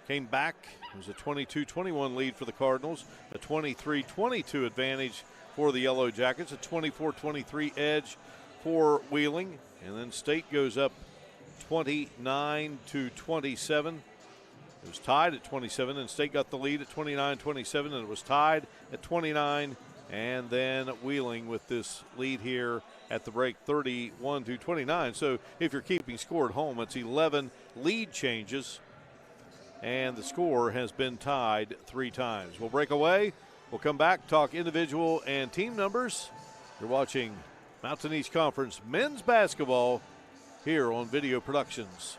came back. It was a 22-21 lead for the Cardinals, a 23-22 advantage for the Yellow Jackets, a 24-23 edge for Wheeling. And then State goes up 29-27. It was tied at 27, and State got the lead at 29-27, and it was tied at 29. And then Wheeling with this lead here at the break, 31-29. So if you're keeping score at home, it's 11 lead changes, and the score has been tied 3 times. We'll break away. We'll come back, talk individual and team numbers. You're watching Mountain East Conference men's basketball here on Video Productions.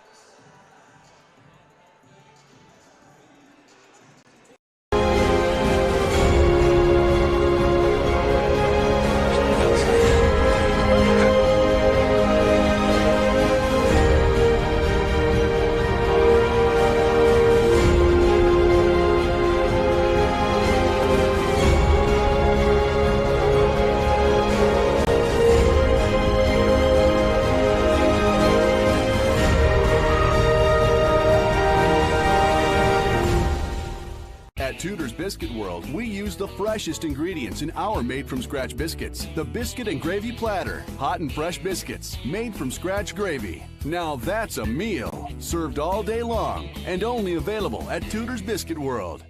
Tudor's Biscuit World, we use the freshest ingredients in our made-from-scratch biscuits. The Biscuit and Gravy Platter. Hot and fresh biscuits, made from scratch gravy. Now that's a meal. Served all day long and only available at Tudor's Biscuit World.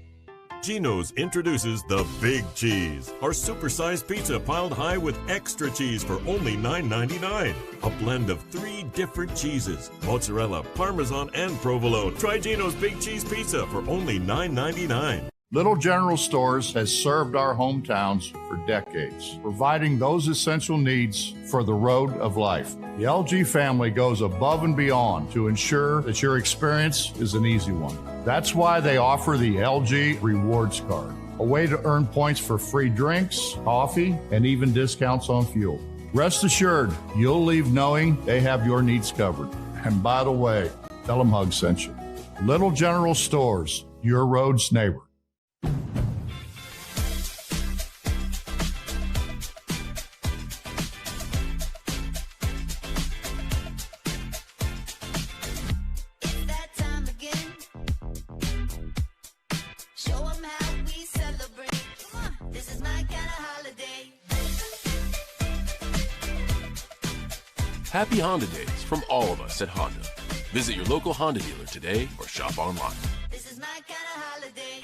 Geno's introduces the Big Cheese, our supersized pizza piled high with extra cheese for only $9.99. A blend of 3 different cheeses, mozzarella, parmesan, and provolone. Try Geno's Big Cheese Pizza for only $9.99. Little General Stores has served our hometowns for decades, providing those essential needs for the road of life. The LG family goes above and beyond to ensure that your experience is an easy one. That's why they offer the LG Rewards Card, a way to earn points for free drinks, coffee, and even discounts on fuel. Rest assured, you'll leave knowing they have your needs covered. And by the way, tell them Hug sent you. Little General Stores, your road's neighbor. It's that time again. Show 'em how we celebrate. Come on, this is my kind of holiday. Happy Honda Days from all of us at Honda. Visit your local Honda dealer today or shop online. This is my kind of holiday.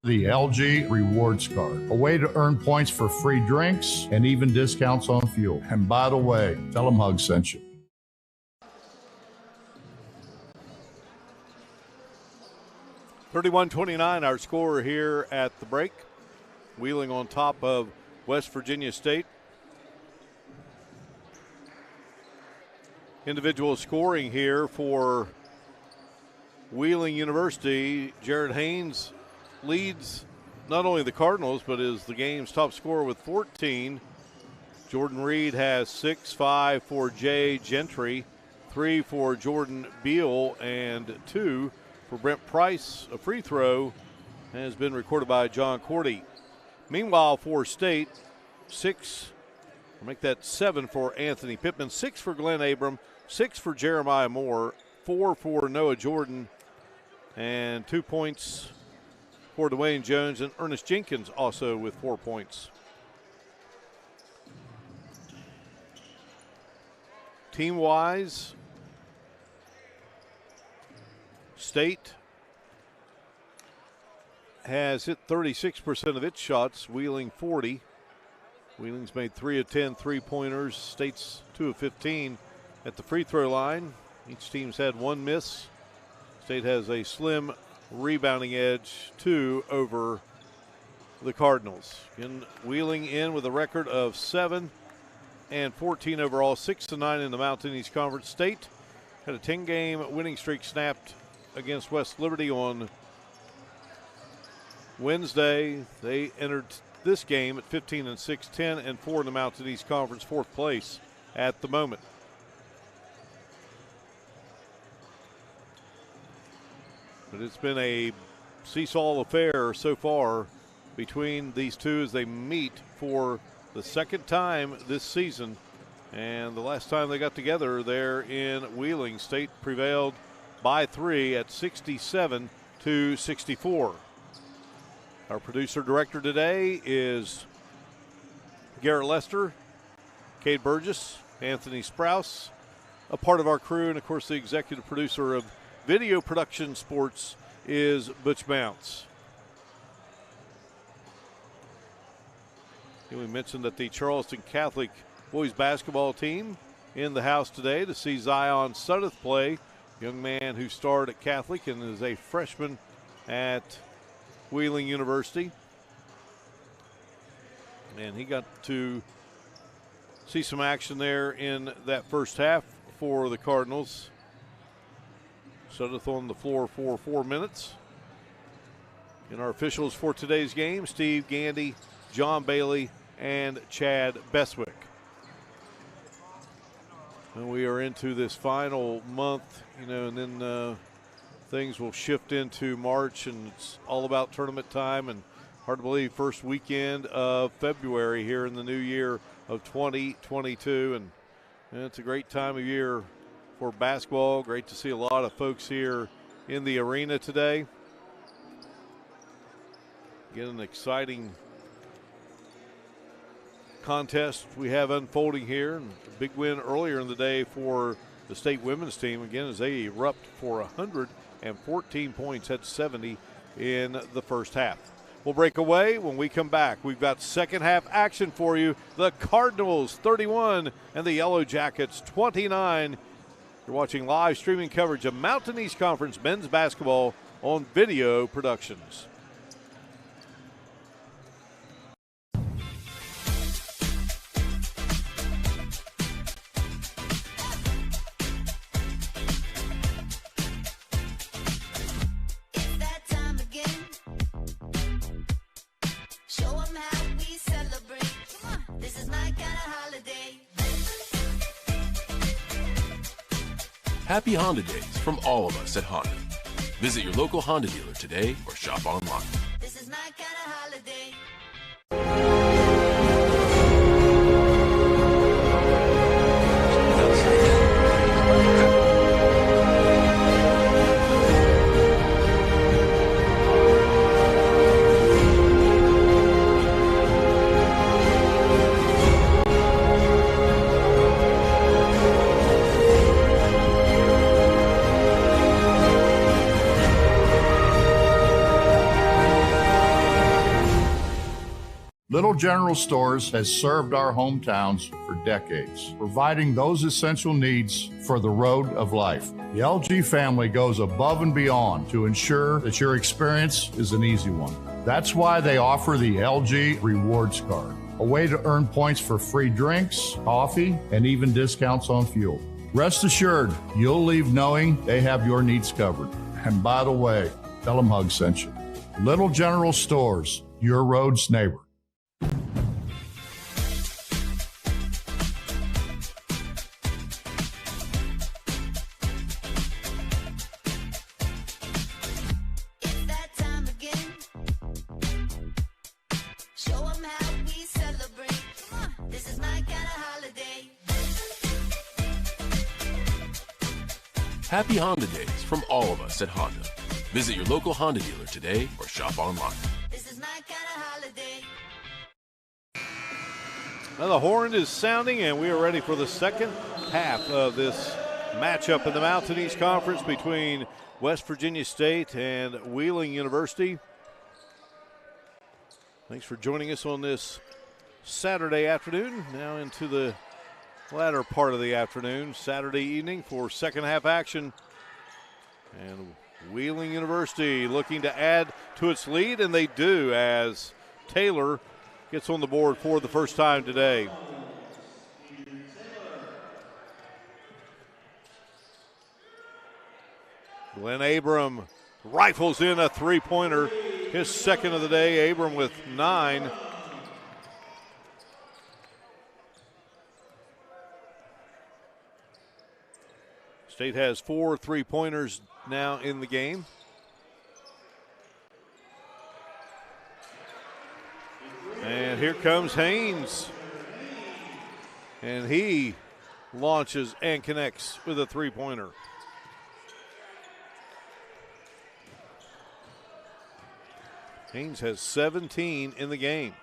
The LG Rewards Card, a way to earn points for free drinks and even discounts on fuel. And by the way, tell them Hug sent you. 31-29, our score here at the break. Wheeling on top of West Virginia State. Individual scoring here for Wheeling University. Jared Haynes leads not only the Cardinals, but is the game's top scorer with 14. Jordan Reed has 6, 5 for Jay Gentry, 3 for Jordan Beal, and 2 for Brent Price. A free throw has been recorded by John Cordy. Meanwhile, for State, 6, I'll make that 7 for Anthony Pittman, 6 for Glenn Abram, 6 for Jeremiah Moore, 4 for Noah Jordan, and 2 points for Dwayne Jones, and Ernest Jenkins also with 4 points. Team-wise, State has hit 36% of its shots, Wheeling 40. Wheeling's made 3 of 10 3-pointers. State's 2 of 15 at the free throw line. Each team's had one miss. State has a slim rebounding edge, 2 over the Cardinals. Wheeling in with a record of 7 and 14 overall, 6-9 in the Mountain East Conference. State had a 10-game winning streak snapped against West Liberty on Wednesday. They entered this game at 15-6, 10-4 in the Mountain East Conference, 4th place at the moment. But it's been a seesaw affair so far between these two as they meet for the second time this season. And the last time they got together there in Wheeling, State prevailed by 3 at 67-64. Our producer director today is Garrett Lester, Cade Burgess, Anthony Sprouse, a part of our crew, and of course the executive producer of Video Production Sports is Butch Bounce. And we mentioned that the Charleston Catholic boys basketball team in the house today to see Zion Suddeth play, young man who starred at Catholic and is a freshman at Wheeling University. And he got to see some action there in that first half for the Cardinals. Suddeth on the floor for 4 minutes. And our officials for today's game, Steve Gandy, John Bailey, and Chad Beswick. And we are into this final month, and then things will shift into March, and it's all about tournament time, and hard to believe first weekend of February here in the new year of 2022. And it's a great time of year for basketball. Great to see a lot of folks here in the arena today. Again, an exciting contest we have unfolding here, and a big win earlier in the day for the State women's team, again, as they erupt for 114 points, had 70 in the first half. We'll break away. When we come back, we've got second half action for you. The Cardinals 31 and the Yellow Jackets 29. You're watching live streaming coverage of Mountain East Conference men's basketball on Video Productions. Happy Honda Days from all of us at Honda. Visit your local Honda dealer today or shop online. This is my kind of holiday. Little General Stores has served our hometowns for decades, providing those essential needs for the road of life. The LG family goes above and beyond to ensure that your experience is an easy one. That's why they offer the LG Rewards Card, a way to earn points for free drinks, coffee, and even discounts on fuel. Rest assured, you'll leave knowing they have your needs covered. And by the way, tell them Hug sent you. Little General Stores, your road's neighbor. Happy Honda Days from all of us at Honda. Visit your local Honda dealer today or shop online. This is my kind of holiday. Now the horn is sounding, and we are ready for the second half of this matchup in the Mountain East Conference between West Virginia State and Wheeling University. Thanks for joining us on this Saturday afternoon, now into the latter part of the afternoon, Saturday evening for second half action. And Wheeling University looking to add to its lead, and they do as Taylor gets on the board for the first time today. Glenn Abram rifles in a three-pointer, his second of the day. Abram with 9. State has 4 3-pointers now in the game. And here comes Haynes. And he launches and connects with a three-pointer. Haynes has 17 in the game.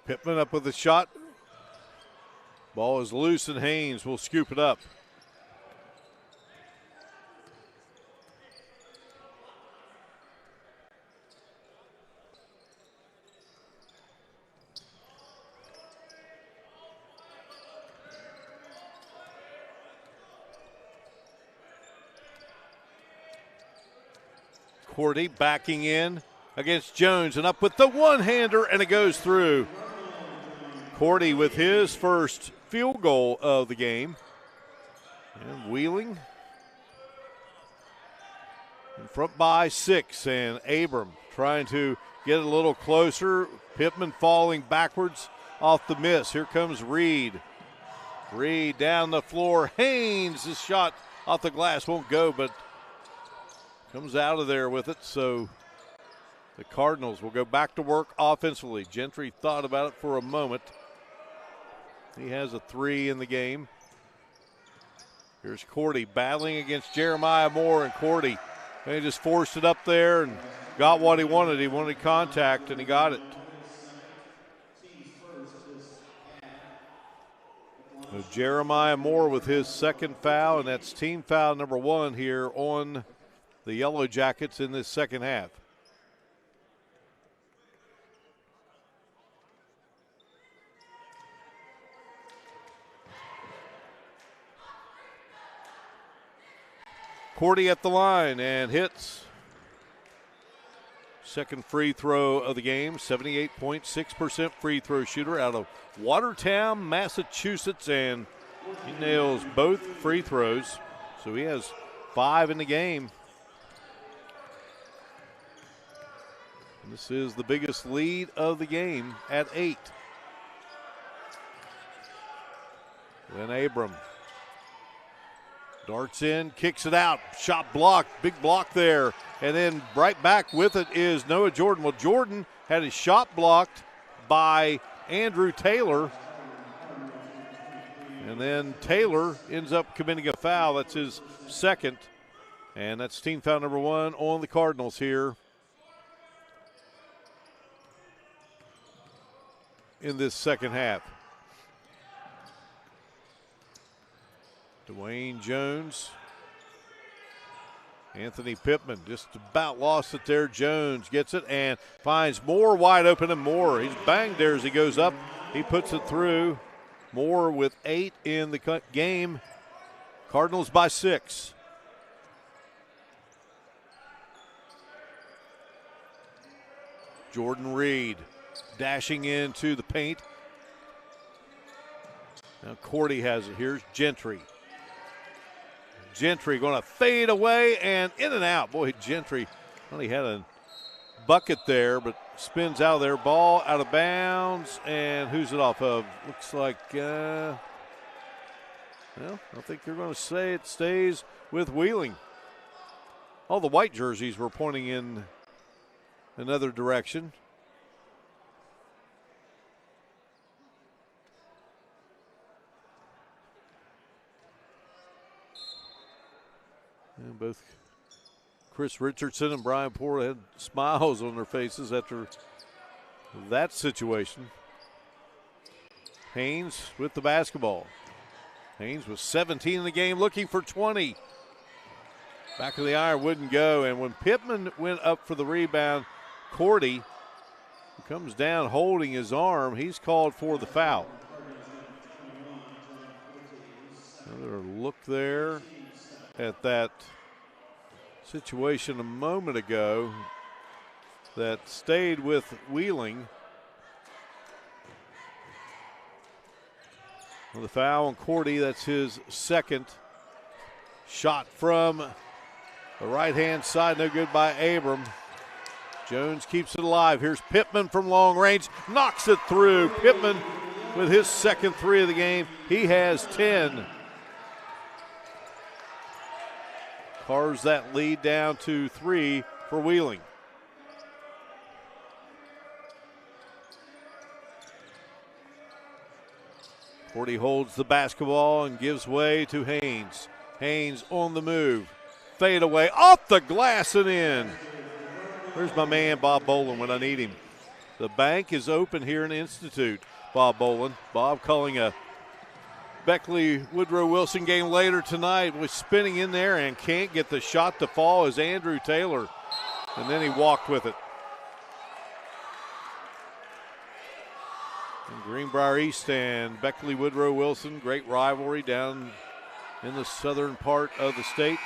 Pittman up with a shot. Ball is loose and Haynes will scoop it up. Cordy backing in against Jones and up with the one-hander, and it goes through. Cordy with his first field goal of the game. And Wheeling in front by 6, and Abram trying to get a little closer. Pittman falling backwards off the miss. Here comes Reed. Reed down the floor. Haynes' his shot off the glass won't go, but comes out of there with it. So the Cardinals will go back to work offensively. Gentry thought about it for a moment. He has a 3 in the game. Here's Cordy battling against Jeremiah Moore, and Cordy, he just forced it up there and got what he wanted. He wanted contact, and he got it. So Jeremiah Moore with his second foul, and that's team foul number 1 here on the Yellow Jackets in this second half. Cordy at the line and hits. Second free throw of the game, 78.6% free throw shooter out of Watertown, Massachusetts, and he nails both free throws. So he has 5 in the game. And this is the biggest lead of the game at 8. Then Abram darts in, kicks it out, shot blocked, big block there. And then right back with it is Noah Jordan. Well, Jordan had his shot blocked by Andrew Taylor. And then Taylor ends up committing a foul. That's his second. And that's team foul number 1 on the Cardinals here in this second half. Dwayne Jones. Anthony Pittman just about lost it there. Jones gets it and finds Moore wide open, and Moore, he's banged there as he goes up. He puts it through. Moore with 8 in the game. Cardinals by 6. Jordan Reed dashing into the paint. Now Cordy has it. Here's Gentry. Gentry going to fade away and in and out. Boy, Gentry, well, he had a bucket there, but spins out of there. Ball out of bounds, and who's it off of? Looks like, well, I think they're going to say it stays with Wheeling. All the white jerseys were pointing in another direction. And both Chris Richardson and Brian Poor had smiles on their faces after that situation. Haynes with the basketball. Haynes was 17 in the game, looking for 20. Back of the iron wouldn't go, and when Pittman went up for the rebound, Cordy, who comes down holding his arm, he's called for the foul. Another look there at that situation a moment ago that stayed with Wheeling. Well, the foul on Cordy, that's his second. Shot from the right-hand side, no good by Abram. Jones keeps it alive. Here's Pittman from long range, knocks it through. Pittman with his second three of the game. He has 10. Carves that lead down to 3 for Wheeling. Cordy holds the basketball and gives way to Haynes. Haynes on the move. Fade away, off the glass and in. There's my man Bob Boland when I need him. The bank is open here in Institute, Bob Boland. Bob calling a Beckley Woodrow Wilson game later tonight, was spinning in there and can't get the shot to fall as Andrew Taylor. And then he walked with it. And Greenbrier East and Beckley Woodrow Wilson, great rivalry down in the southern part of the state.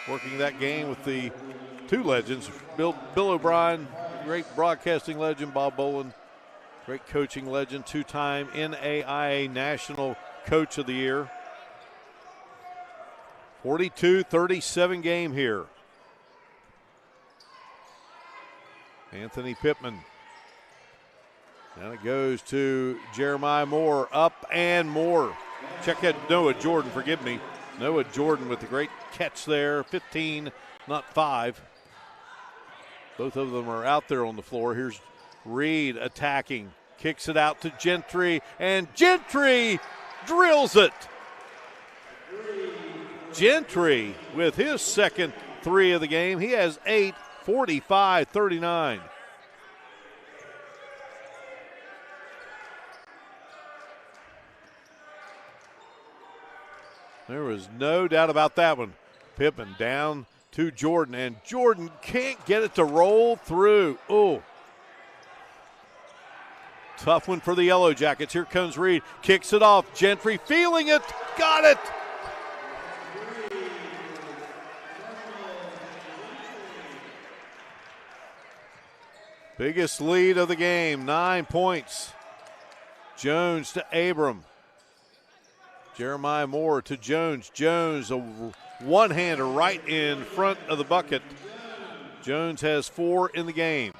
Working that game with the two legends, Bill O'Brien, great broadcasting legend, Bob Boland, great coaching legend, two-time NAIA National Coach of the Year. 42-37 game here. Anthony Pittman. Now it goes to Jeremiah Moore, up and more. Check out Noah Jordan, forgive me. Noah Jordan with the great catch there, 15, not 5. Both of them are out there on the floor. Here's Reed attacking, kicks it out to Gentry, and Gentry drills it. Gentry with his second three of the game. He has 8, 45-39. There was no doubt about that one. Pittman down to Jordan, and Jordan can't get it to roll through. Oh, tough one for the Yellow Jackets. Here comes Reed, kicks it off. Gentry feeling it, got it. Biggest lead of the game, 9 points. Jones to Abram. Jeremiah Moore to Jones. Jones, a one-hander right in front of the bucket. Jones has 4 in the game.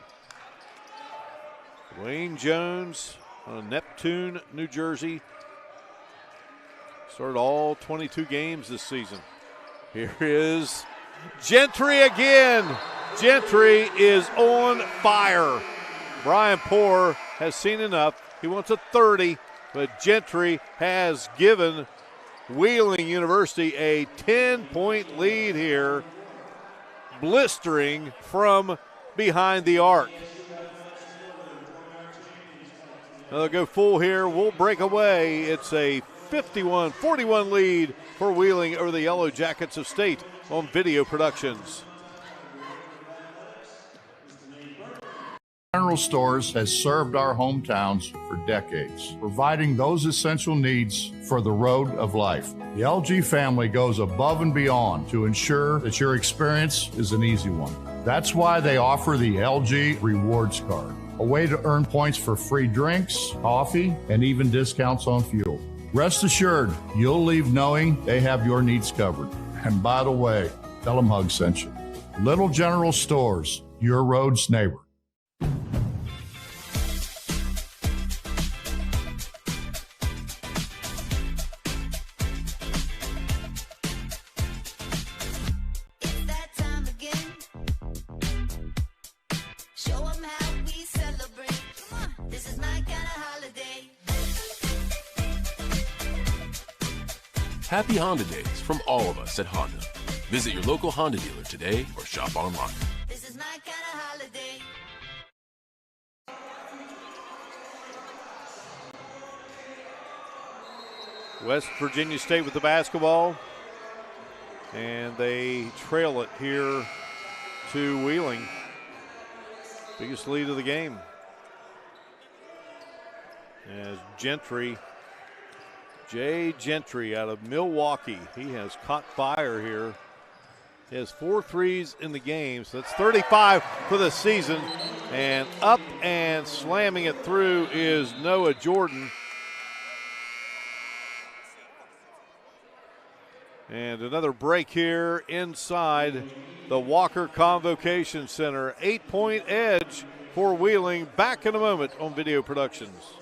Dwayne Jones on Neptune, New Jersey. Started all 22 games this season. Here is Gentry again. Gentry is on fire. Brian Poor has seen enough. He wants a 30. But Gentry has given Wheeling University a 10-point lead here, blistering from behind the arc. Now they'll go full here. We'll break away. It's a 51-41 lead for Wheeling over the Yellow Jackets of State on Video Productions. General Stores has served our hometowns for decades, providing those essential needs for the road of life. The LG family goes above and beyond to ensure that your experience is an easy one. That's why they offer the LG Rewards Card, a way to earn points for free drinks, coffee, and even discounts on fuel. Rest assured, you'll leave knowing they have your needs covered. And by the way, tell them Hug sent you. Little General Stores, your road's neighbor. It's that time again. Show 'em how we celebrate. Come on, this is my kind of holiday. Happy Honda Days from all of us at Honda. Visit your local Honda dealer today or shop online. This is my kind of holiday. West Virginia State with the basketball, and they trail it here to Wheeling. Biggest lead of the game. As Jay Gentry out of Milwaukee, he has caught fire here. He has 4 threes in the game, so that's 35 for the season. And up and slamming it through is Noah Jordan. And another break here inside the Walker Convocation Center. 8-point edge for Wheeling. Back in a moment on Video Productions.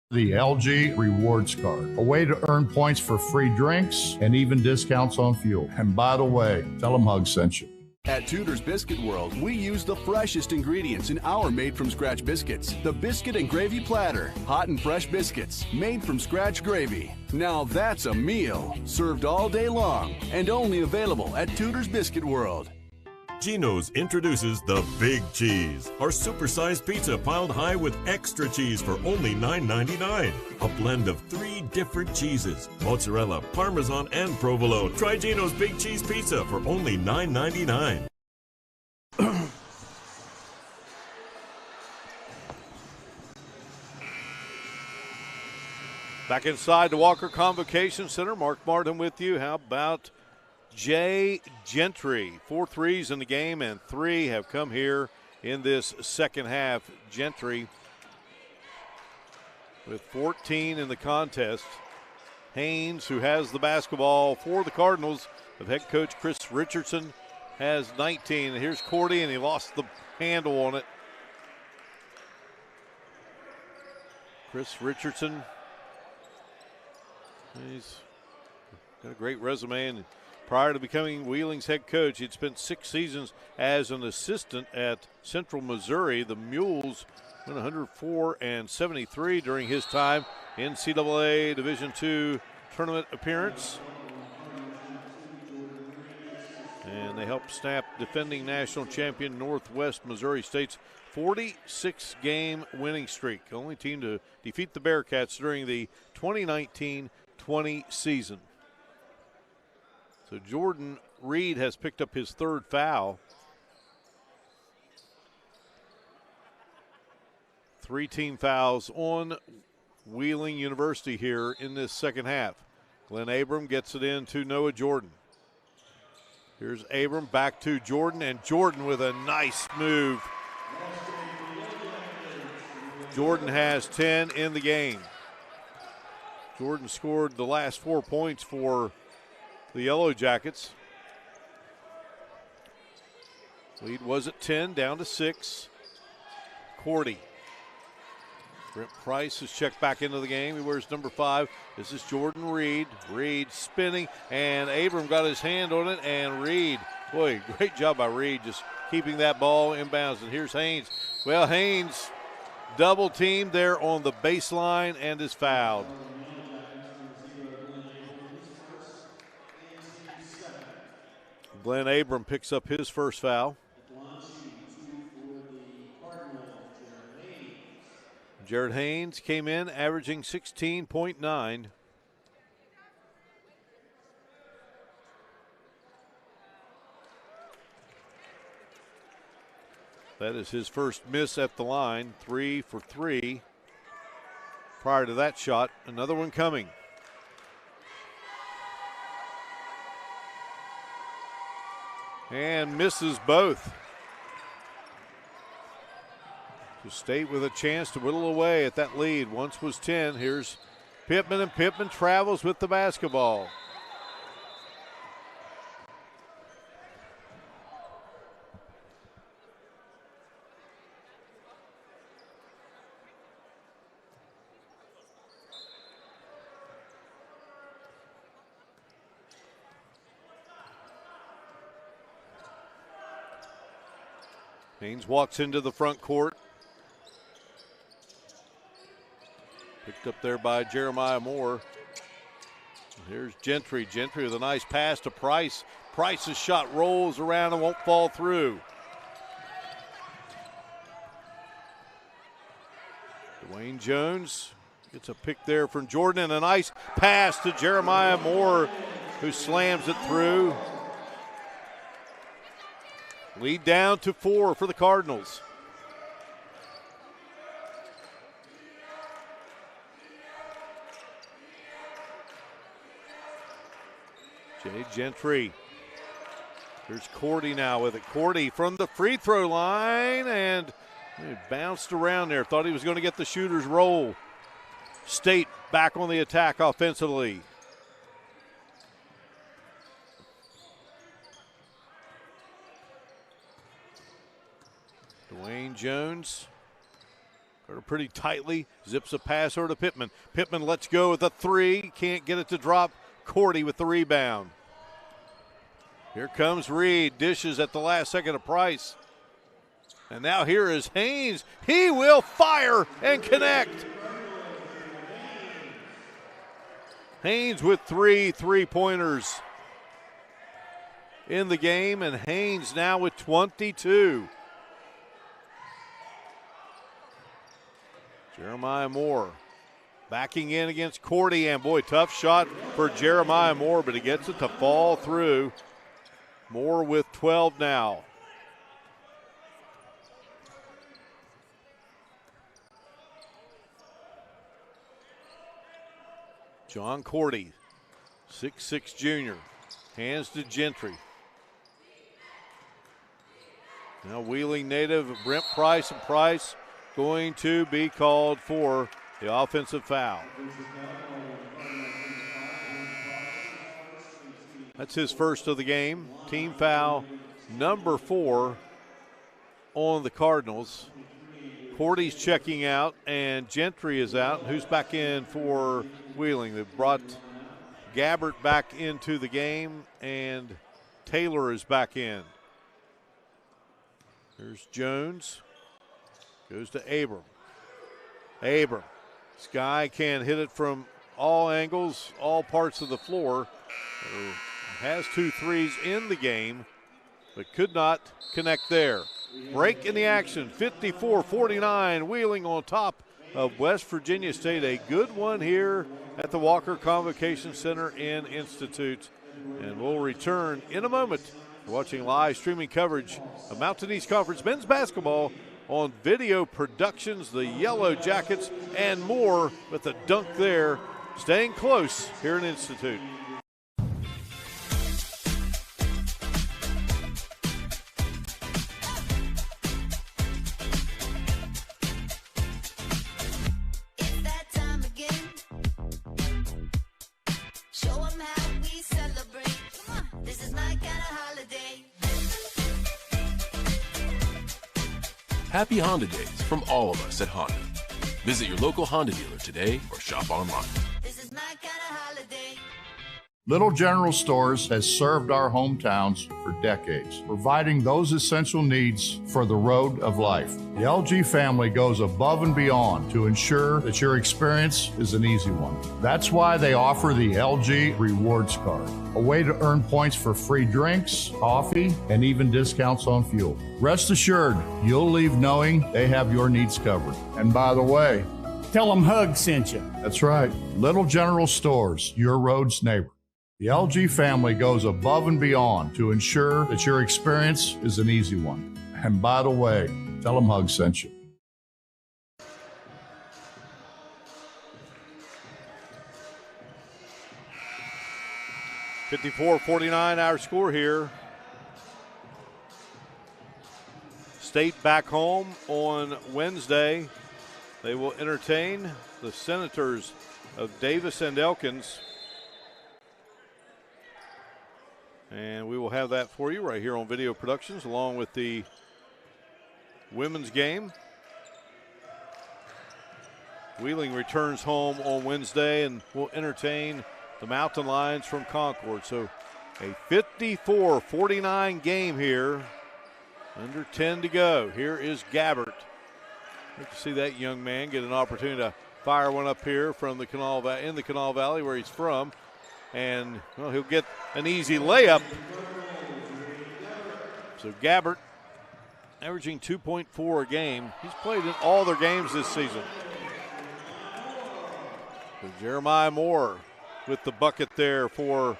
The LG Rewards Card, a way to earn points for free drinks and even discounts on fuel. And by the way, tell them Hug sent you. At Tudor's Biscuit World, we use the freshest ingredients in our made-from-scratch biscuits. The Biscuit and Gravy Platter. Hot and fresh biscuits, made from scratch gravy. Now that's a meal. Served all day long and only available at Tudor's Biscuit World. Geno's introduces the Big Cheese, our supersized pizza piled high with extra cheese for only $9.99. A blend of 3 different cheeses, mozzarella, parmesan, and provolone. Try Geno's Big Cheese Pizza for only $9.99. Back inside the Walker Convocation Center, Mark Martin with you. How about Jay Gentry? 4 threes in the game, and 3 have come here in this second half. Gentry with 14 in the contest. Haynes, who has the basketball for the Cardinals, of head coach Chris Richardson, has 19. And here's Cordy, and he lost the handle on it. Chris Richardson, he's got a great resume, and prior to becoming Wheeling's head coach, he'd spent 6 seasons as an assistant at Central Missouri. The Mules went 104-73 during his time in NCAA Division II tournament appearance. And they helped snap defending national champion Northwest Missouri State's 46-game winning streak. Only team to defeat the Bearcats during the 2019-20 season. So Jordan Reed has picked up his 3rd foul. 3 team fouls on Wheeling University here in this second half. Glenn Abram gets it in to Noah Jordan. Here's Abram back to Jordan, and Jordan with a nice move. Jordan has 10 in the game. Jordan scored the last 4 points for the Yellow Jackets. Lead was at 10, down to 6. Cordy. Brent Price is checked back into the game. He wears number 5. This is Jordan Reed. Reed spinning, and Abram got his hand on it, and Reed, boy, great job by Reed just keeping that ball in bounds. And here's Haynes. Well, Haynes double teamed there on the baseline and is fouled. Glenn Abram picks up his first foul. Jared Haynes came in averaging 16.9. That is his first miss at the line, 3 for 3. Prior to that shot, another one coming. And misses both. State with a chance to whittle away at that lead. Once was 10. Here's Pittman, and Pittman travels with the basketball. Haynes walks into the front court. Picked up there by Jeremiah Moore. Here's Gentry. Gentry with a nice pass to Price. Price's shot rolls around and won't fall through. Dwayne Jones gets a pick there from Jordan and a nice pass to Jeremiah Moore, who slams it through. Lead down to 4 for the Cardinals. Jay Gentry. Here's Cordy now with it. Cordy from the free throw line, and he bounced around there. Thought he was going to get the shooter's roll. State back on the attack offensively. Dwayne Jones got it pretty tightly. Zips a pass over to Pittman. Pittman lets go with a 3. Can't get it to drop. Cordy with the rebound. Here comes Reed. Dishes at the last second of Price. And now here is Haynes. He will fire and connect. Haynes with 3 3-pointers in the game, and Haynes now with 22. Jeremiah Moore backing in against Cordy, and boy, tough shot for Jeremiah Moore, but he gets it to fall through. Moore with 12 now. John Cordy, 6'6" junior, hands to Gentry. Now Wheeling native Brent Price, and Price going to be called for the offensive foul. That's his first of the game. Team foul number 4 on the Cardinals. Cordy's checking out, and Gentry is out. Who's back in for Wheeling? They've brought Gabbert back into the game, and Taylor is back in. There's Jones. Goes to Abram. Abram. This guy can hit it from all angles, all parts of the floor. Has 2 threes in the game, but could not connect there. Break in the action, 54-49, Wheeling on top of West Virginia State. A good one here at the Walker Convocation Center in Institute. And we'll return in a moment. You're watching live streaming coverage of Mountain East Conference men's basketball on Video Productions, the Yellow Jackets, and more with the dunk there. Staying close here in Institute. It's that time again. Show 'em how we celebrate. Come on, this is my kind of holiday. Happy Honda Days from all of us at Honda. Visit your local Honda dealer today or shop online. This is my kind of holiday. Little General Stores has served our hometowns for decades, providing those essential needs for the road of life. The LG family goes above and beyond to ensure that your experience is an easy one. That's why they offer the LG Rewards Card, a way to earn points for free drinks, coffee, and even discounts on fuel. Rest assured, you'll leave knowing they have your needs covered. And by the way, Tell them Hug sent you. that's right, Little General Stores, your road's neighbor. The LG family goes above and beyond to ensure that your experience is an easy one. And by the way, tell them Hug sent you. $54-49 our score here. State back home on Wednesday. They will entertain the Senators of Davis and Elkins. And we will have that for you right here on Video Productions, along with the women's game. Wheeling returns home on Wednesday and will entertain the Mountain Lions from Concord. So a 54-49 game here. Under 10 to go. Here is Gabbert. Good to see that young man get an opportunity to fire one up here from the in the Canal Valley where he's from. And, well, he'll get an easy layup. So Gabbert averaging 2.4 a game. He's played in all their games this season. So Jeremiah Moore with the bucket there for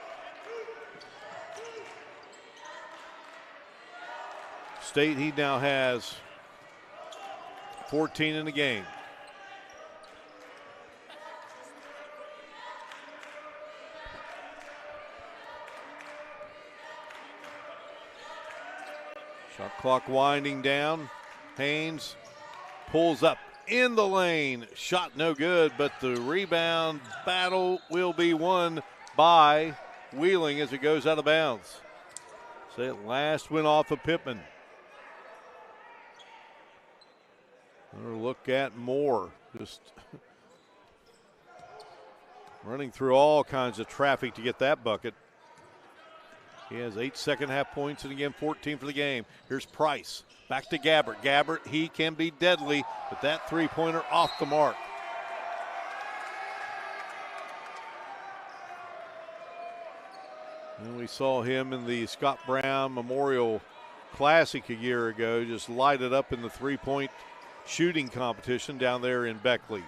State. He now has 14 in the game. Shot clock winding down. Haynes pulls up in the lane. Shot no good, but the rebound battle will be won by Wheeling as it goes out of bounds. So it last went off of Pittman. Another look at Moore. Just running through all kinds of traffic to get that bucket. He has 8 second-half points and again 14 for the game. Here's Price. Back to Gabbert. Gabbert, he can be deadly, but that three-pointer off the mark. And we saw him in the Scott Brown Memorial Classic a year ago, just light it up in the three-point shooting competition down there in Beckley.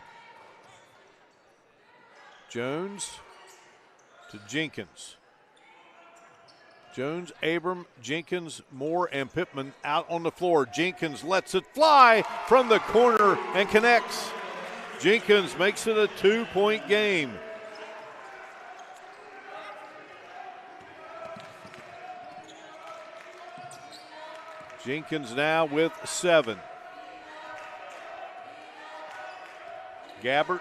Jones to Jenkins. Jones, Abram, Jenkins, Moore, and Pittman out on the floor. Jenkins lets it fly from the corner and connects. Jenkins makes it a 2-point game. Jenkins now with 7. Gabbert,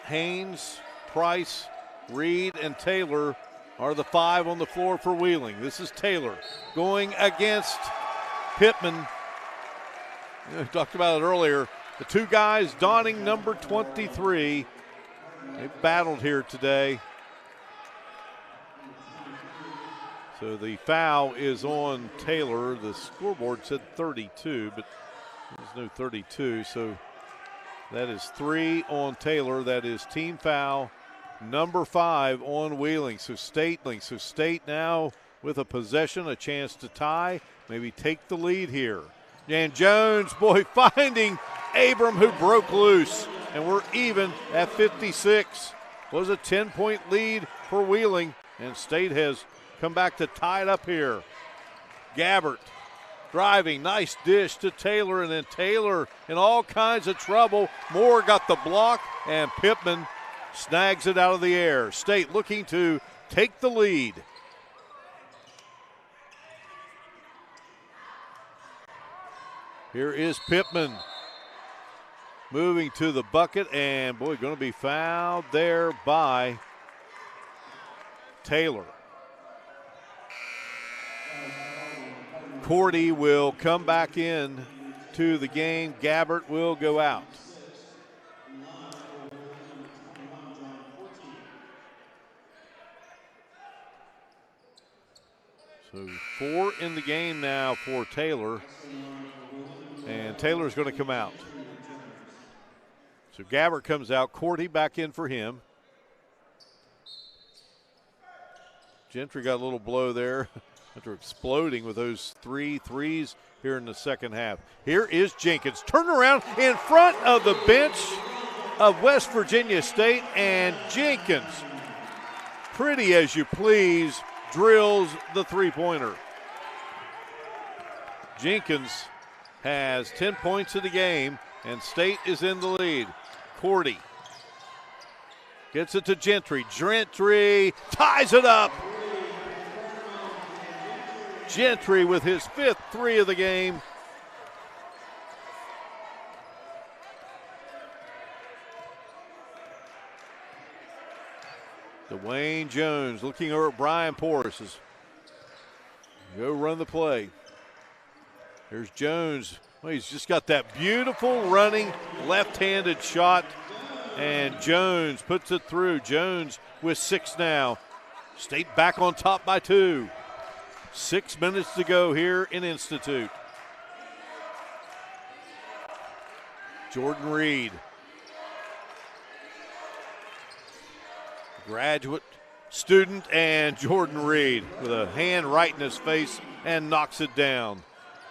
Haynes, Price, Reed, and Taylor are the 5 on the floor for Wheeling. This is Taylor going against Pittman. We talked about it earlier. The two guys donning number 23. They battled here today. So the foul is on Taylor. The scoreboard said 32, but there's no 32. So that is 3 on Taylor. That is team foul number 5 on Wheeling. So State now with a possession, a chance to tie, maybe take the lead here. And Jones, boy, finding Abram, who broke loose. And we're even at 56. Was a 10-point lead for Wheeling, and State has come back to tie it up here. Gabbert driving, nice dish to Taylor, and then Taylor in all kinds of trouble. Moore got the block, and Pittman snags it out of the air. State looking to take the lead. Here is Pittman moving to the bucket, and boy, going to be fouled there by Taylor. Cordy will come back in to the game. Gabbert will go out. So 4 in the game now for Taylor, and Taylor's going to come out. So Gabbert comes out, Cordy back in for him. Gentry got a little blow there after exploding with those 3 threes here in the second half. Here is Jenkins, turn around in front of the bench of West Virginia State, and Jenkins, pretty as you please, drills the three-pointer. Jenkins has 10 points in the game, and State is in the lead. Cordy gets it to Gentry. Gentry ties it up. Gentry with his 5th 3 of the game. Dwayne Jones looking over at Brian Poor. Says, go run the play. Here's Jones. Well, he's just got that beautiful running left-handed shot, and Jones puts it through. Jones with 6 now. State back on top by 2. 6 minutes to go here in Institute. Jordan Reed. Graduate student and Jordan Reed with a hand right in his face and knocks it down.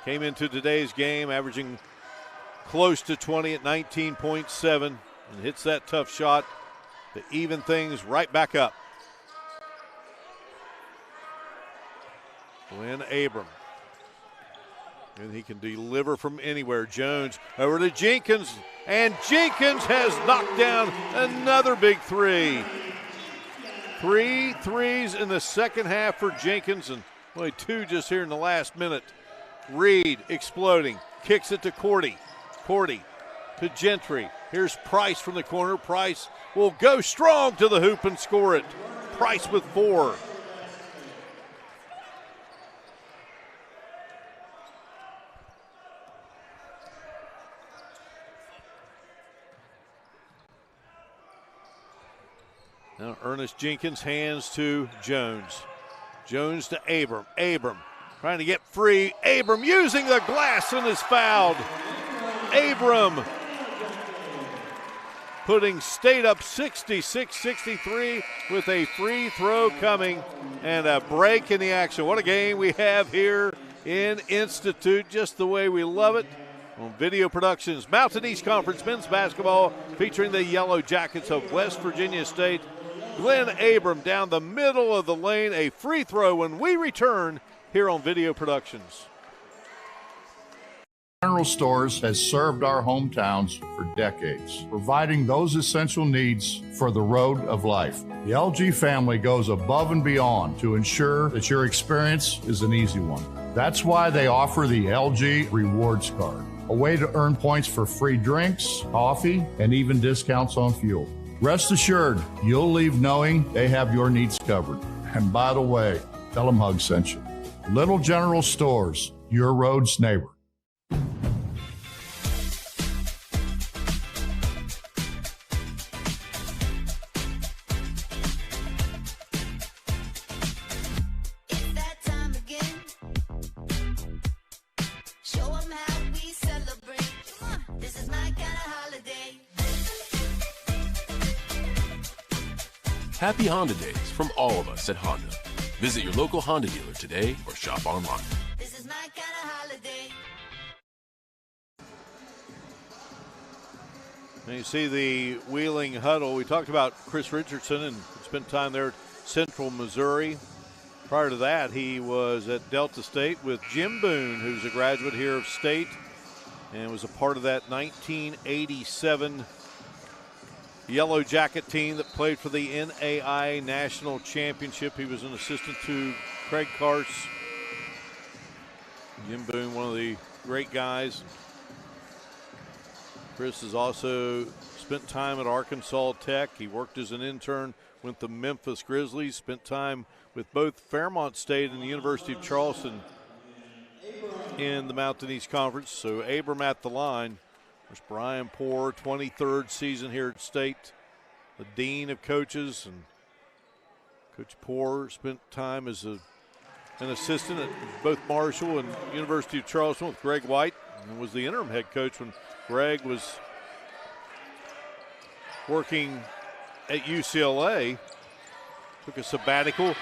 Came into today's game averaging close to 20 at 19.7 and hits that tough shot to even things right back up. Glenn Abram. And he can deliver from anywhere. Jones over to Jenkins, and Jenkins has knocked down another big 3. 3 threes in the second half for Jenkins, and only 2 just here in the last minute. Reed exploding, kicks it to Cordy. Cordy to Gentry. Here's Price from the corner. Price will go strong to the hoop and score it. Price with 4. Now Ernest Jenkins hands to Jones. Jones to Abram. Abram trying to get free. Abram using the glass and is fouled. Abram putting State up 66-63 with a free throw coming and a break in the action. What a game we have here in Institute, just the way we love it. On Video Productions, Mountain East Conference men's basketball featuring the Yellow Jackets of West Virginia State. Glenn Abram down the middle of the lane, a free throw when we return here on Video Productions. General Stores has served our hometowns for decades, providing those essential needs for the road of life. The LG family goes above and beyond to ensure that your experience is an easy one. That's why they offer the LG Rewards Card, a way to earn points for free drinks, coffee, and even discounts on fuel. Rest assured, you'll leave knowing they have your needs covered. And by the way, tell them Hug sent you. Little General Stores, your road's neighbor. It's that time again. Show 'em how we celebrate. Come on, this is my kind of holiday. Happy Honda Days from all of us at Honda. Visit your local Honda dealer today or shop online. This is my kind of holiday. And you see the Wheeling huddle. We talked about Chris Richardson and spent time there at Central Missouri. Prior to that, he was at Delta State with Jim Boone, who's a graduate here of State and was a part of that 1987 Yellow Jacket team that played for the NAIA National Championship. He was an assistant to Craig Karst. Jim Boone, one of the great guys. Chris has also spent time at Arkansas Tech. He worked as an intern with the Memphis Grizzlies, spent time with both Fairmont State and the University of Charleston in the Mountain East Conference. So Abram at the line. There's Brian Poor, 23rd season here at State, the dean of coaches. And Coach Poor spent time as an assistant at both Marshall and University of Charleston with Greg White, and was the interim head coach when Greg was working at UCLA. Took a sabbatical.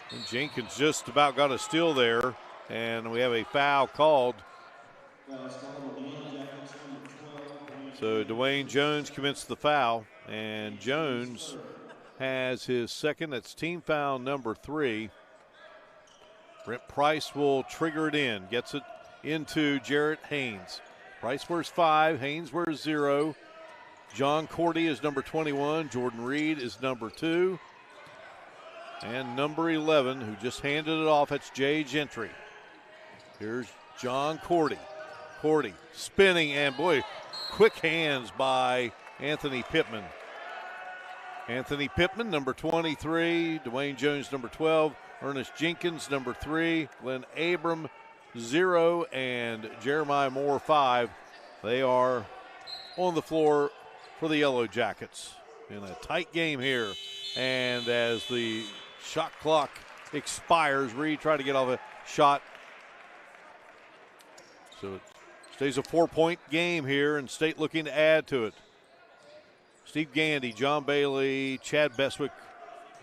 And Jenkins just about got a steal there, and we have a foul called. So Dwayne Jones commits the foul, and Jones has his second. That's team foul number 3. Brent Price will trigger it in, gets it into Jarrett Haynes. Price wears 5, Haynes wears 0. John Cordy is number 21, Jordan Reed is number 2. And number 11, who just handed it off, that's Jay Gentry. Here's John Cordy. Cordy spinning, and boy, quick hands by Anthony Pittman. Anthony Pittman, number 23. Dwayne Jones, number 12. Ernest Jenkins, number 3. Glenn Abram, 0. And Jeremiah Moore, 5. They are on the floor for the Yellow Jackets in a tight game here. And as the shot clock expires, Reed tried to get off a shot. So it stays a 4-point game here, and State looking to add to it. Steve Gandy, John Bailey, Chad Beswick,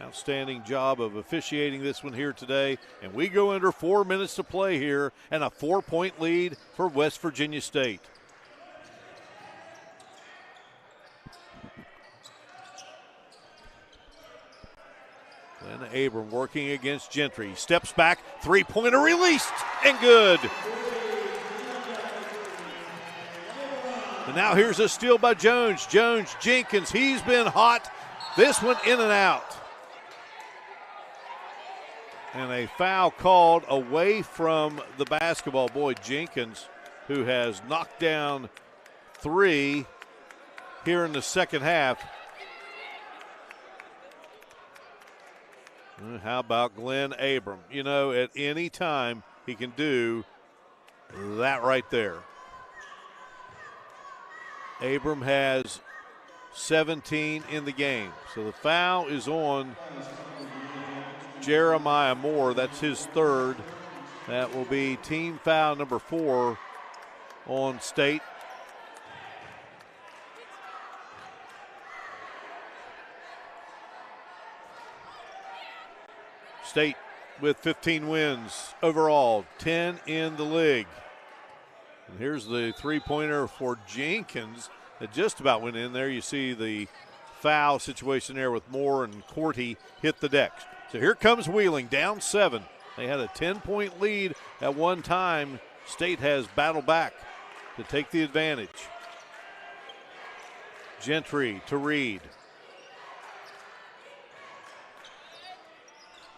outstanding job of officiating this one here today. And we go under 4 minutes to play here, and a 4-point lead for West Virginia State. Glenn Abram working against Gentry. Steps back, three-pointer released, and good. And now here's a steal by Jones. Jones, Jenkins, he's been hot. This one in and out. And a foul called away from the basketball. Boy, Jenkins, who has knocked down 3 here in the second half. How about Glenn Abram? You know, at any time he can do that right there. Abram has 17 in the game. So the foul is on Jeremiah Moore. That's his 3rd. That will be team foul number 4 on State. State with 15 wins overall, 10 in the league. And here's the three-pointer for Jenkins that just about went in there. You see the foul situation there with Moore and Corty hit the deck. So here comes Wheeling, down 7. They had a 10-point lead at one time. State has battled back to take the advantage. Gentry to Reed.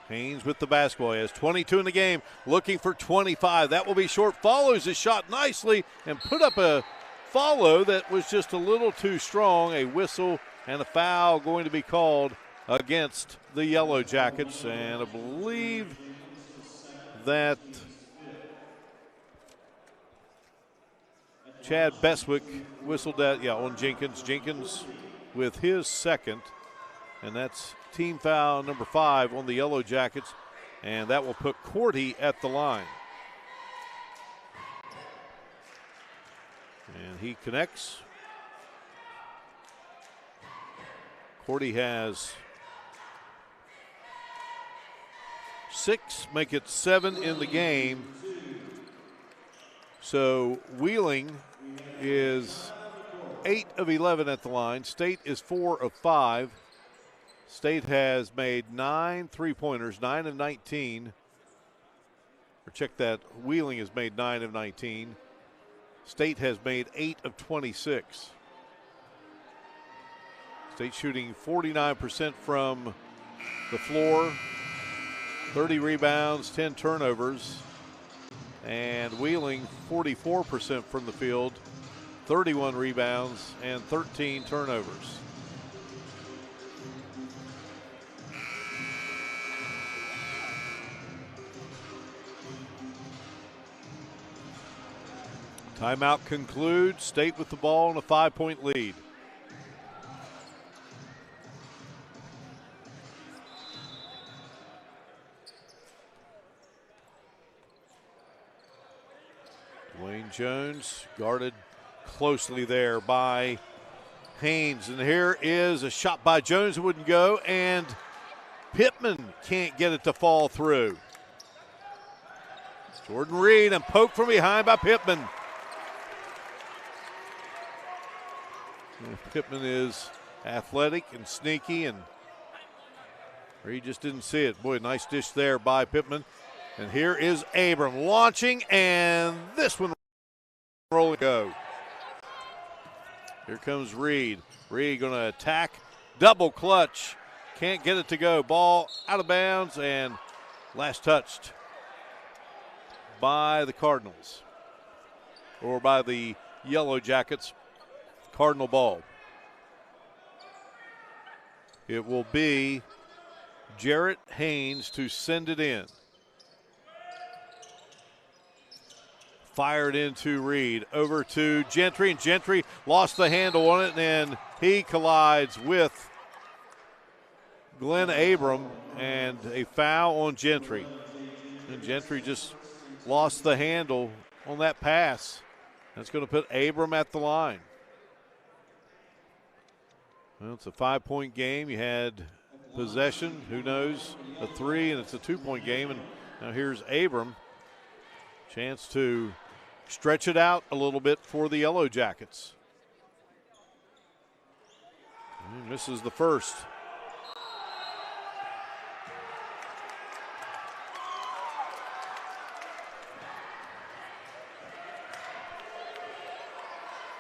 Haynes with the basketball. He has 22 in the game, looking for 25. That will be short. Follows his shot nicely and put up a follow that was just a little too strong. A whistle and a foul going to be called against the Yellow Jackets. And I believe that Chad Beswick whistled that, on Jenkins. Jenkins with his 2nd, and that's team foul number 5 on the Yellow Jackets, and that will put Corty at the line. And he connects. Corty has 6, make it 7 in the game. So Wheeling is 8 of 11 at the line. State is 4 of 5. State has made 9 3-pointers, 9 of 19. Or check that, Wheeling has made 9 of 19. State has made 8 of 26. State shooting 49% from the floor, 30 rebounds, 10 turnovers. And Wheeling 44% from the field, 31 rebounds, and 13 turnovers. Timeout concludes. State with the ball and a 5-point lead. Dwayne Jones guarded closely there by Haynes. And here is a shot by Jones that wouldn't go, and Pittman can't get it to fall through. Jordan Reed and poked from behind by Pittman. Pittman is athletic and sneaky, and Reed just didn't see it. Boy, nice dish there by Pittman. And here is Abram launching, and this one rolling go. Here comes Reed. Reed going to attack, double clutch. Can't get it to go. Ball out of bounds, and last touched by the Cardinals, or by the Yellow Jackets. Cardinal ball. It will be Jarrett Haynes to send it in. Fired into Reed, over to Gentry, and Gentry lost the handle on it, and he collides with Glenn Abram, and a foul on Gentry. And Gentry just lost the handle on that pass. That's going to put Abram at the line. Well, it's a 5-point game. You had possession, who knows, a 3, and it's a 2-point game. And now here's Abram. Chance to stretch it out a little bit for the Yellow Jackets. He misses the first.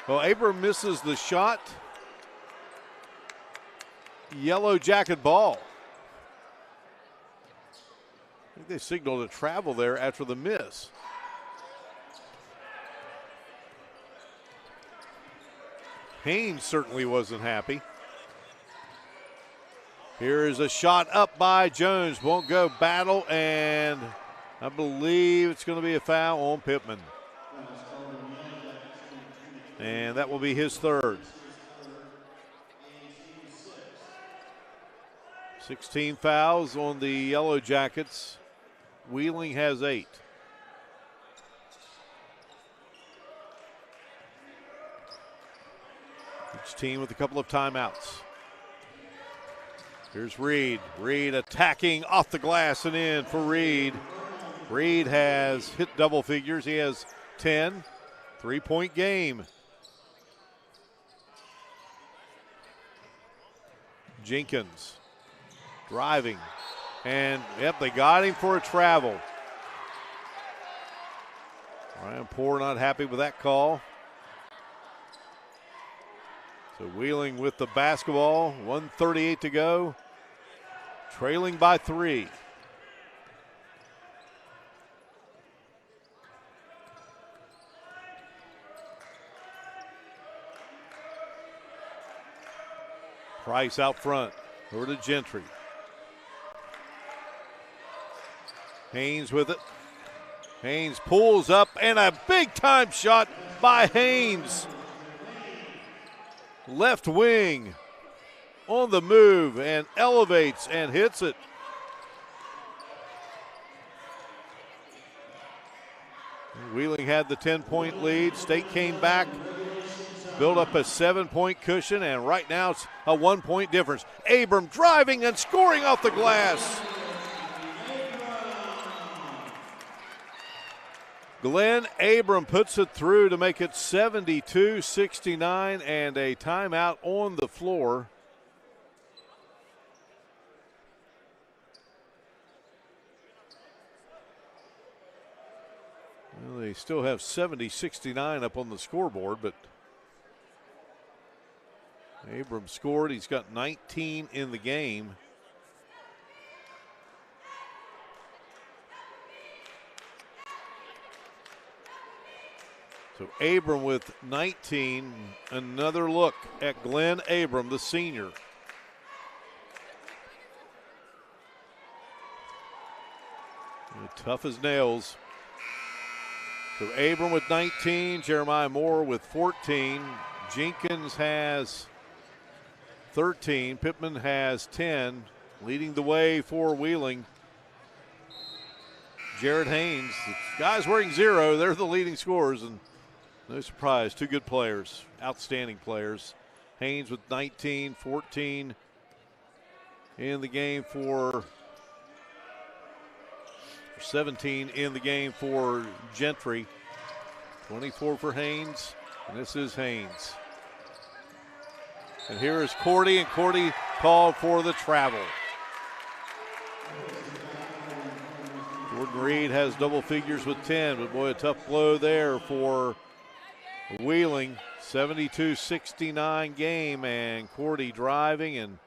Well, Abram misses the shot. Yellow Jacket ball. I think they signaled a travel there after the miss. Haynes certainly wasn't happy. Here is a shot up by Jones. Won't go. Battle, and I believe it's going to be a foul on Pittman. And that will be his third. 16 fouls on the Yellow Jackets. Wheeling has 8. Each team with a couple of timeouts. Here's Reed. Reed attacking off the glass and in for Reed. Reed has hit double figures. He has 10. 3-point game. Jenkins driving. And, yep, they got him for a travel. Ryan Poore not happy with that call. So Wheeling with the basketball, 1:38 to go, trailing by 3. Price out front, over to Gentry. Haynes with it. Haynes pulls up, and a big-time shot by Haynes. Left wing on the move and elevates and hits it. Wheeling had the 10-point lead. State came back, built up a 7-point cushion, and right now it's a 1-point difference. Abram driving and scoring off the glass. Glenn Abram puts it through to make it 72-69, and a timeout on the floor. Well, they still have 70-69 up on the scoreboard, but Abram scored. He's got 19 in the game. So Abram with 19. Another look at Glenn Abram, the senior. Tough as nails. So Abram with 19, Jeremiah Moore with 14. Jenkins has 13. Pittman has 10. Leading the way for Wheeling, Jared Haynes. The guys wearing 0, they're the leading scorers, and no surprise, 2 good players, outstanding players. Haynes with 19, 14 in the game for 17 in the game for Gentry. 24 for Haynes, and this is Haynes. And here is Cordy, and Cordy called for the travel. Jordan Reed has double figures with 10, but boy, a tough blow there for Wheeling. 72-69 game, and Cordy driving and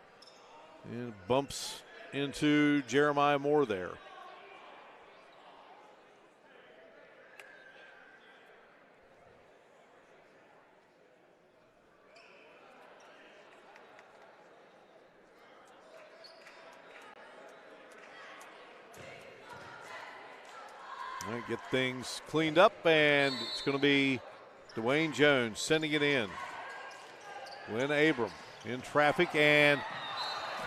bumps into Jeremiah Moore there. All right, get things cleaned up, and it's going to be Dwayne Jones sending it in. Wynn Abram in traffic and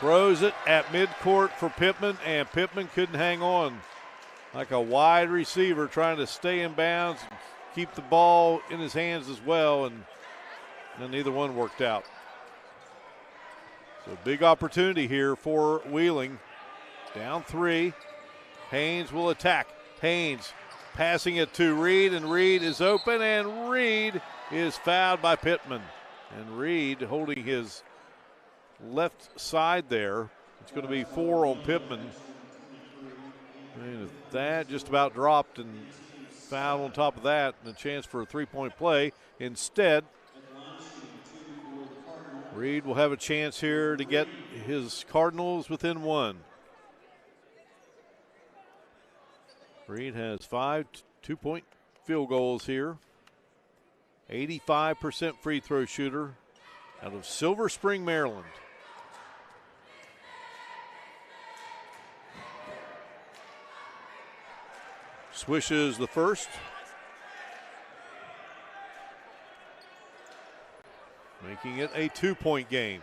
throws it at midcourt for Pittman, and Pittman couldn't hang on. Like a wide receiver trying to stay in bounds and keep the ball in his hands as well, and neither one worked out. So big opportunity here for Wheeling. Down 3. Haynes will attack. Haynes passing it to Reed, and Reed is open, and Reed is fouled by Pittman. And Reed holding his left side there. It's going to be 4 on Pittman. And that just about dropped, and foul on top of that, and a chance for a three-point play. Instead, Reed will have a chance here to get his Cardinals within 1. Reed has 5 two-point field goals here. 85% free throw shooter out of Silver Spring, Maryland. Swishes the first. Making it a 2-point game.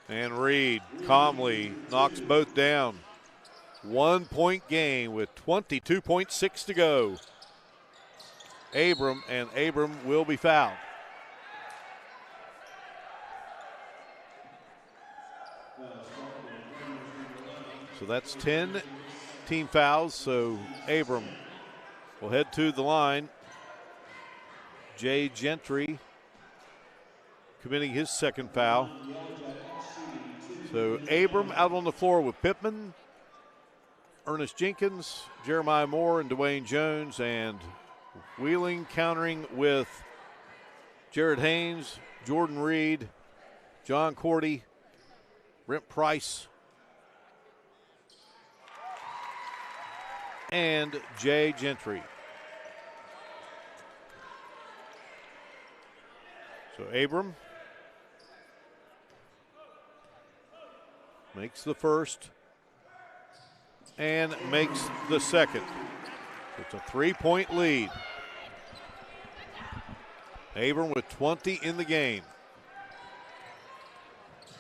And Reed calmly knocks both down. 1-point game with 22.6 to go. Abram will be fouled. So that's 10 team fouls. So Abram will head to the line. Jay Gentry committing his second foul. So Abram out on the floor with Pittman, Ernest Jenkins, Jeremiah Moore, and Dwayne Jones, and Wheeling countering with Jared Haynes, Jordan Reed, John Cordy, Brent Price, and Jay Gentry. So Abram makes the first and makes the second. It's a 3-point lead. Abram with 20 in the game.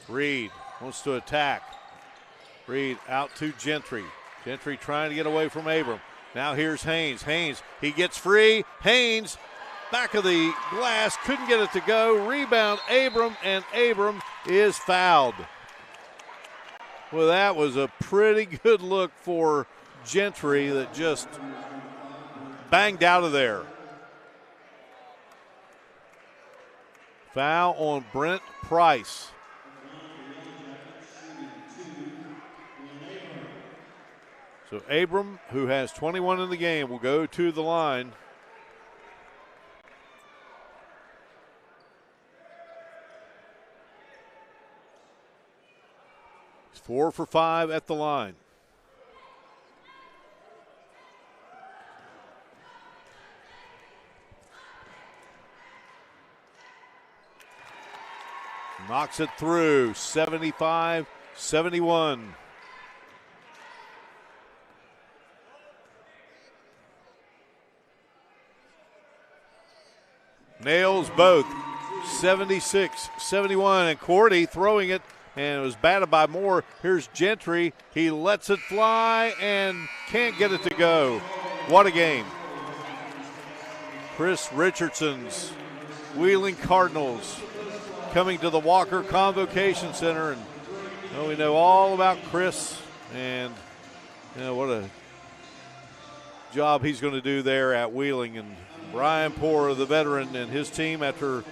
Reed wants to attack. Reed out to Gentry. Gentry trying to get away from Abram. Now here's Haynes. Haynes, he gets free. Haynes, back of the glass, couldn't get it to go. Rebound Abram, and Abram is fouled. Well, that was a pretty good look for Gentry that just banged out of there. Foul on Brent Price. So Abram, who has 21 in the game, will go to the line. He's 4 for 5 at the line. Knocks it through, 75-71. Nails both, 76-71, and Cordy throwing it, and it was batted by Moore. Here's Gentry. He lets it fly and can't get it to go. What a game. Chris Richardson's Wheeling Cardinals coming to the Walker Convocation Center, and we know all about Chris, and what a job he's going to do there at Wheeling. And Brian Poor, the veteran, and his team, after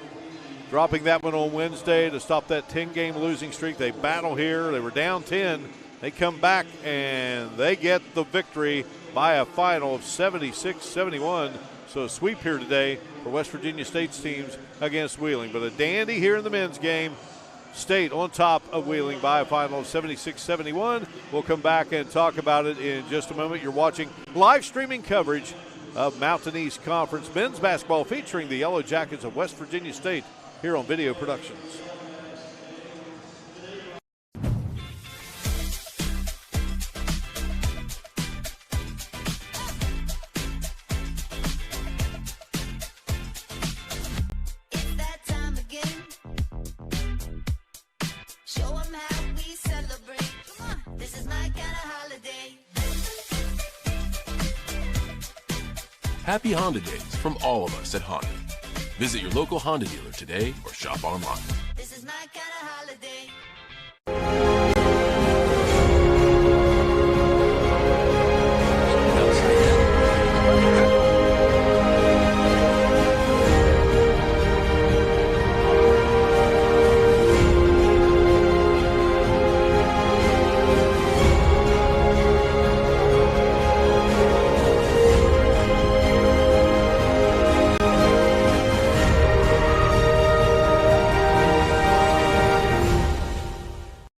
dropping that one on Wednesday to stop that 10-game losing streak, they battle here. They were down 10. They come back, and they get the victory by a final of 76-71. So a sweep here today for West Virginia State's teams against Wheeling. But a dandy here in the men's game. State on top of Wheeling by a final of 76-71. We'll come back and talk about it in just a moment. You're watching live streaming coverage of Mountain East Conference men's basketball featuring the Yellow Jackets of West Virginia State here on Video Productions. It's that time again. Show 'em how we celebrate. Come on, this is my kind of holiday. Happy Honda Days from all of us at Honda. Visit your local Honda dealer today or shop online. This is my kind of holiday.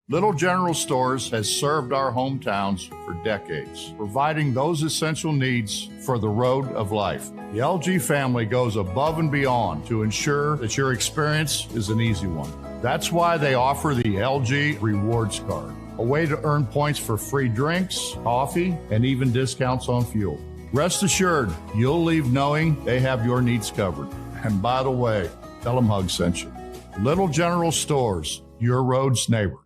Little General Stores has served our hometowns for decades, providing those essential needs for the road of life. The LG family goes above and beyond to ensure that your experience is an easy one. That's why they offer the LG Rewards Card, a way to earn points for free drinks, coffee, and even discounts on fuel. Rest assured, you'll leave knowing they have your needs covered. And by the way, tell them Hug sent you. Little General Stores, your road's neighbor.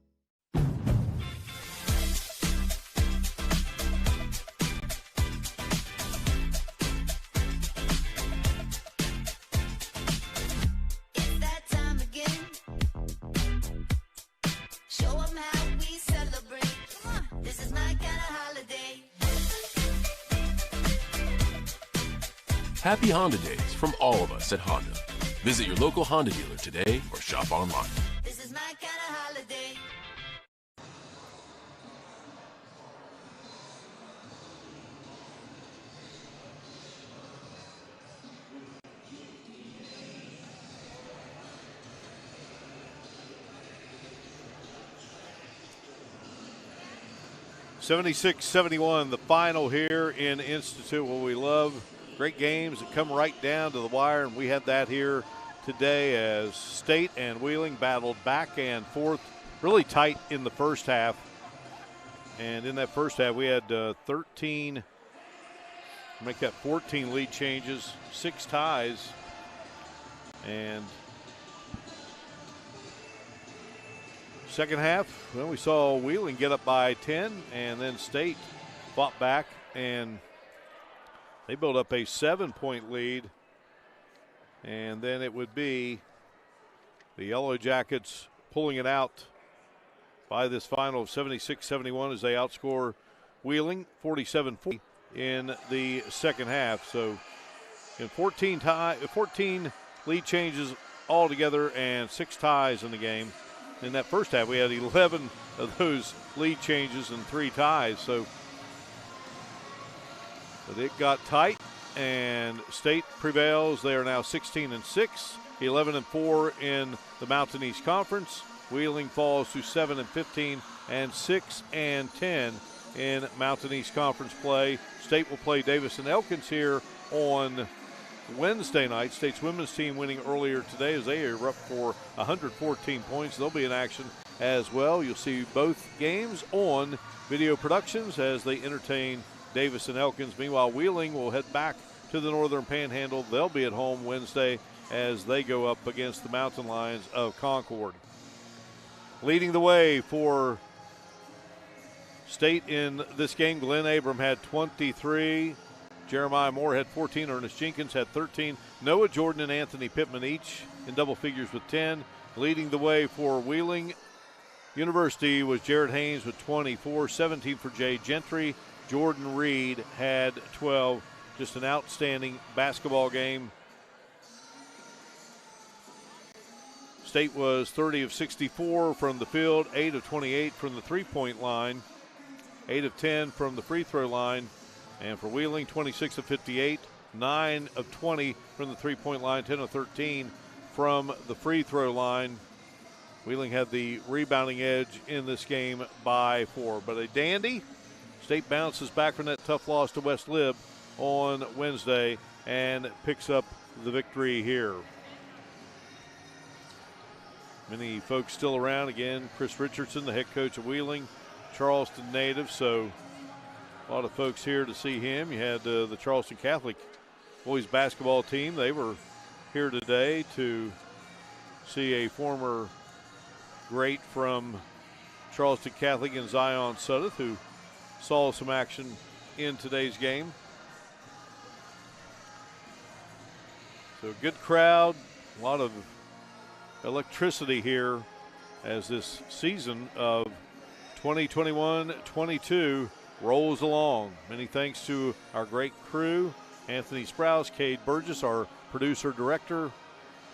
It's that time again. Show 'em how we celebrate. Come on, this is my kind of holiday. Happy Honda Days from all of us at Honda. Visit your local Honda dealer today or shop online. This is my kind of holiday. (76-71) the final here in Institute. What we love, great games that come right down to the wire, and we had that here today as State and Wheeling battled back and forth, really tight in the first half. And in that first half, we had 13, make that 14 lead changes, 6 ties, and second half, well, we saw Wheeling get up by 10, and then State fought back, and they built up a 7-point lead. And then it would be the Yellow Jackets pulling it out by this final of 76-71 as they outscore Wheeling 47-40 in the second half. So in 14 lead changes altogether and 6 ties in the game. In that first half, we had 11 of those lead changes and 3 ties. But it got tight, and State prevails. They are now 16-6, 11-4 in the Mountain East Conference. Wheeling falls to 7-15 and 6-10 in Mountain East Conference play. State will play Davis and Elkins here on Wednesday night. State's women's team winning earlier today as they are up for 114 points. They'll be in action as well. You'll see both games on Video Productions as they entertain Davis and Elkins. Meanwhile, Wheeling will head back to the Northern Panhandle. They'll be at home Wednesday as they go up against the Mountain Lions of Concord. Leading the way for State in this game, Glenn Abram had 23. Jeremiah Moore had 14. Ernest Jenkins had 13. Noah Jordan and Anthony Pittman each in double figures with 10. Leading the way for Wheeling University was Jared Haynes with 24. 17 for Jay Gentry. Jordan Reed had 12. Just an outstanding basketball game. State was 30 of 64 from the field, 8 of 28 from the three-point line, 8 of 10 from the free throw line. And for Wheeling, 26 of 58, 9 of 20 from the three-point line, 10 of 13 from the free throw line. Wheeling had the rebounding edge in this game by 4. But a dandy. State bounces back from that tough loss to West Lib on Wednesday and picks up the victory here. Many folks still around. Again, Chris Richardson, the head coach of Wheeling, Charleston native, so a lot of folks here to see him. You had the Charleston Catholic boys basketball team. They were here today to see a former great from Charleston Catholic and Zion Sudduth, who saw some action in today's game. So good crowd, a lot of electricity here as this season of 2021-22 rolls along. Many thanks to our great crew, Anthony Sprouse, Cade Burgess, our producer-director,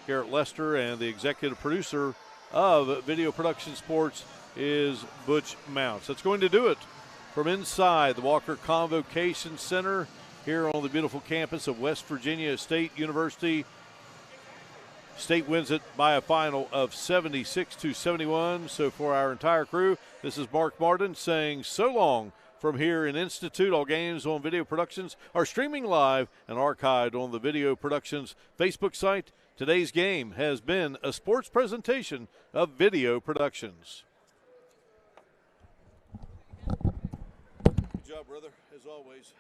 Garrett Lester, and the executive producer of Video Production Sports is Butch Mounts. That's going to do it from inside the Walker Convocation Center here on the beautiful campus of West Virginia State University. State wins it by a final of 76-71. So for our entire crew, this is Mark Martin saying so long from here in Institute. All games on Video Productions are streaming live and archived on the Video Productions Facebook site. Today's game has been a sports presentation of Video Productions. Good job, brother, as always.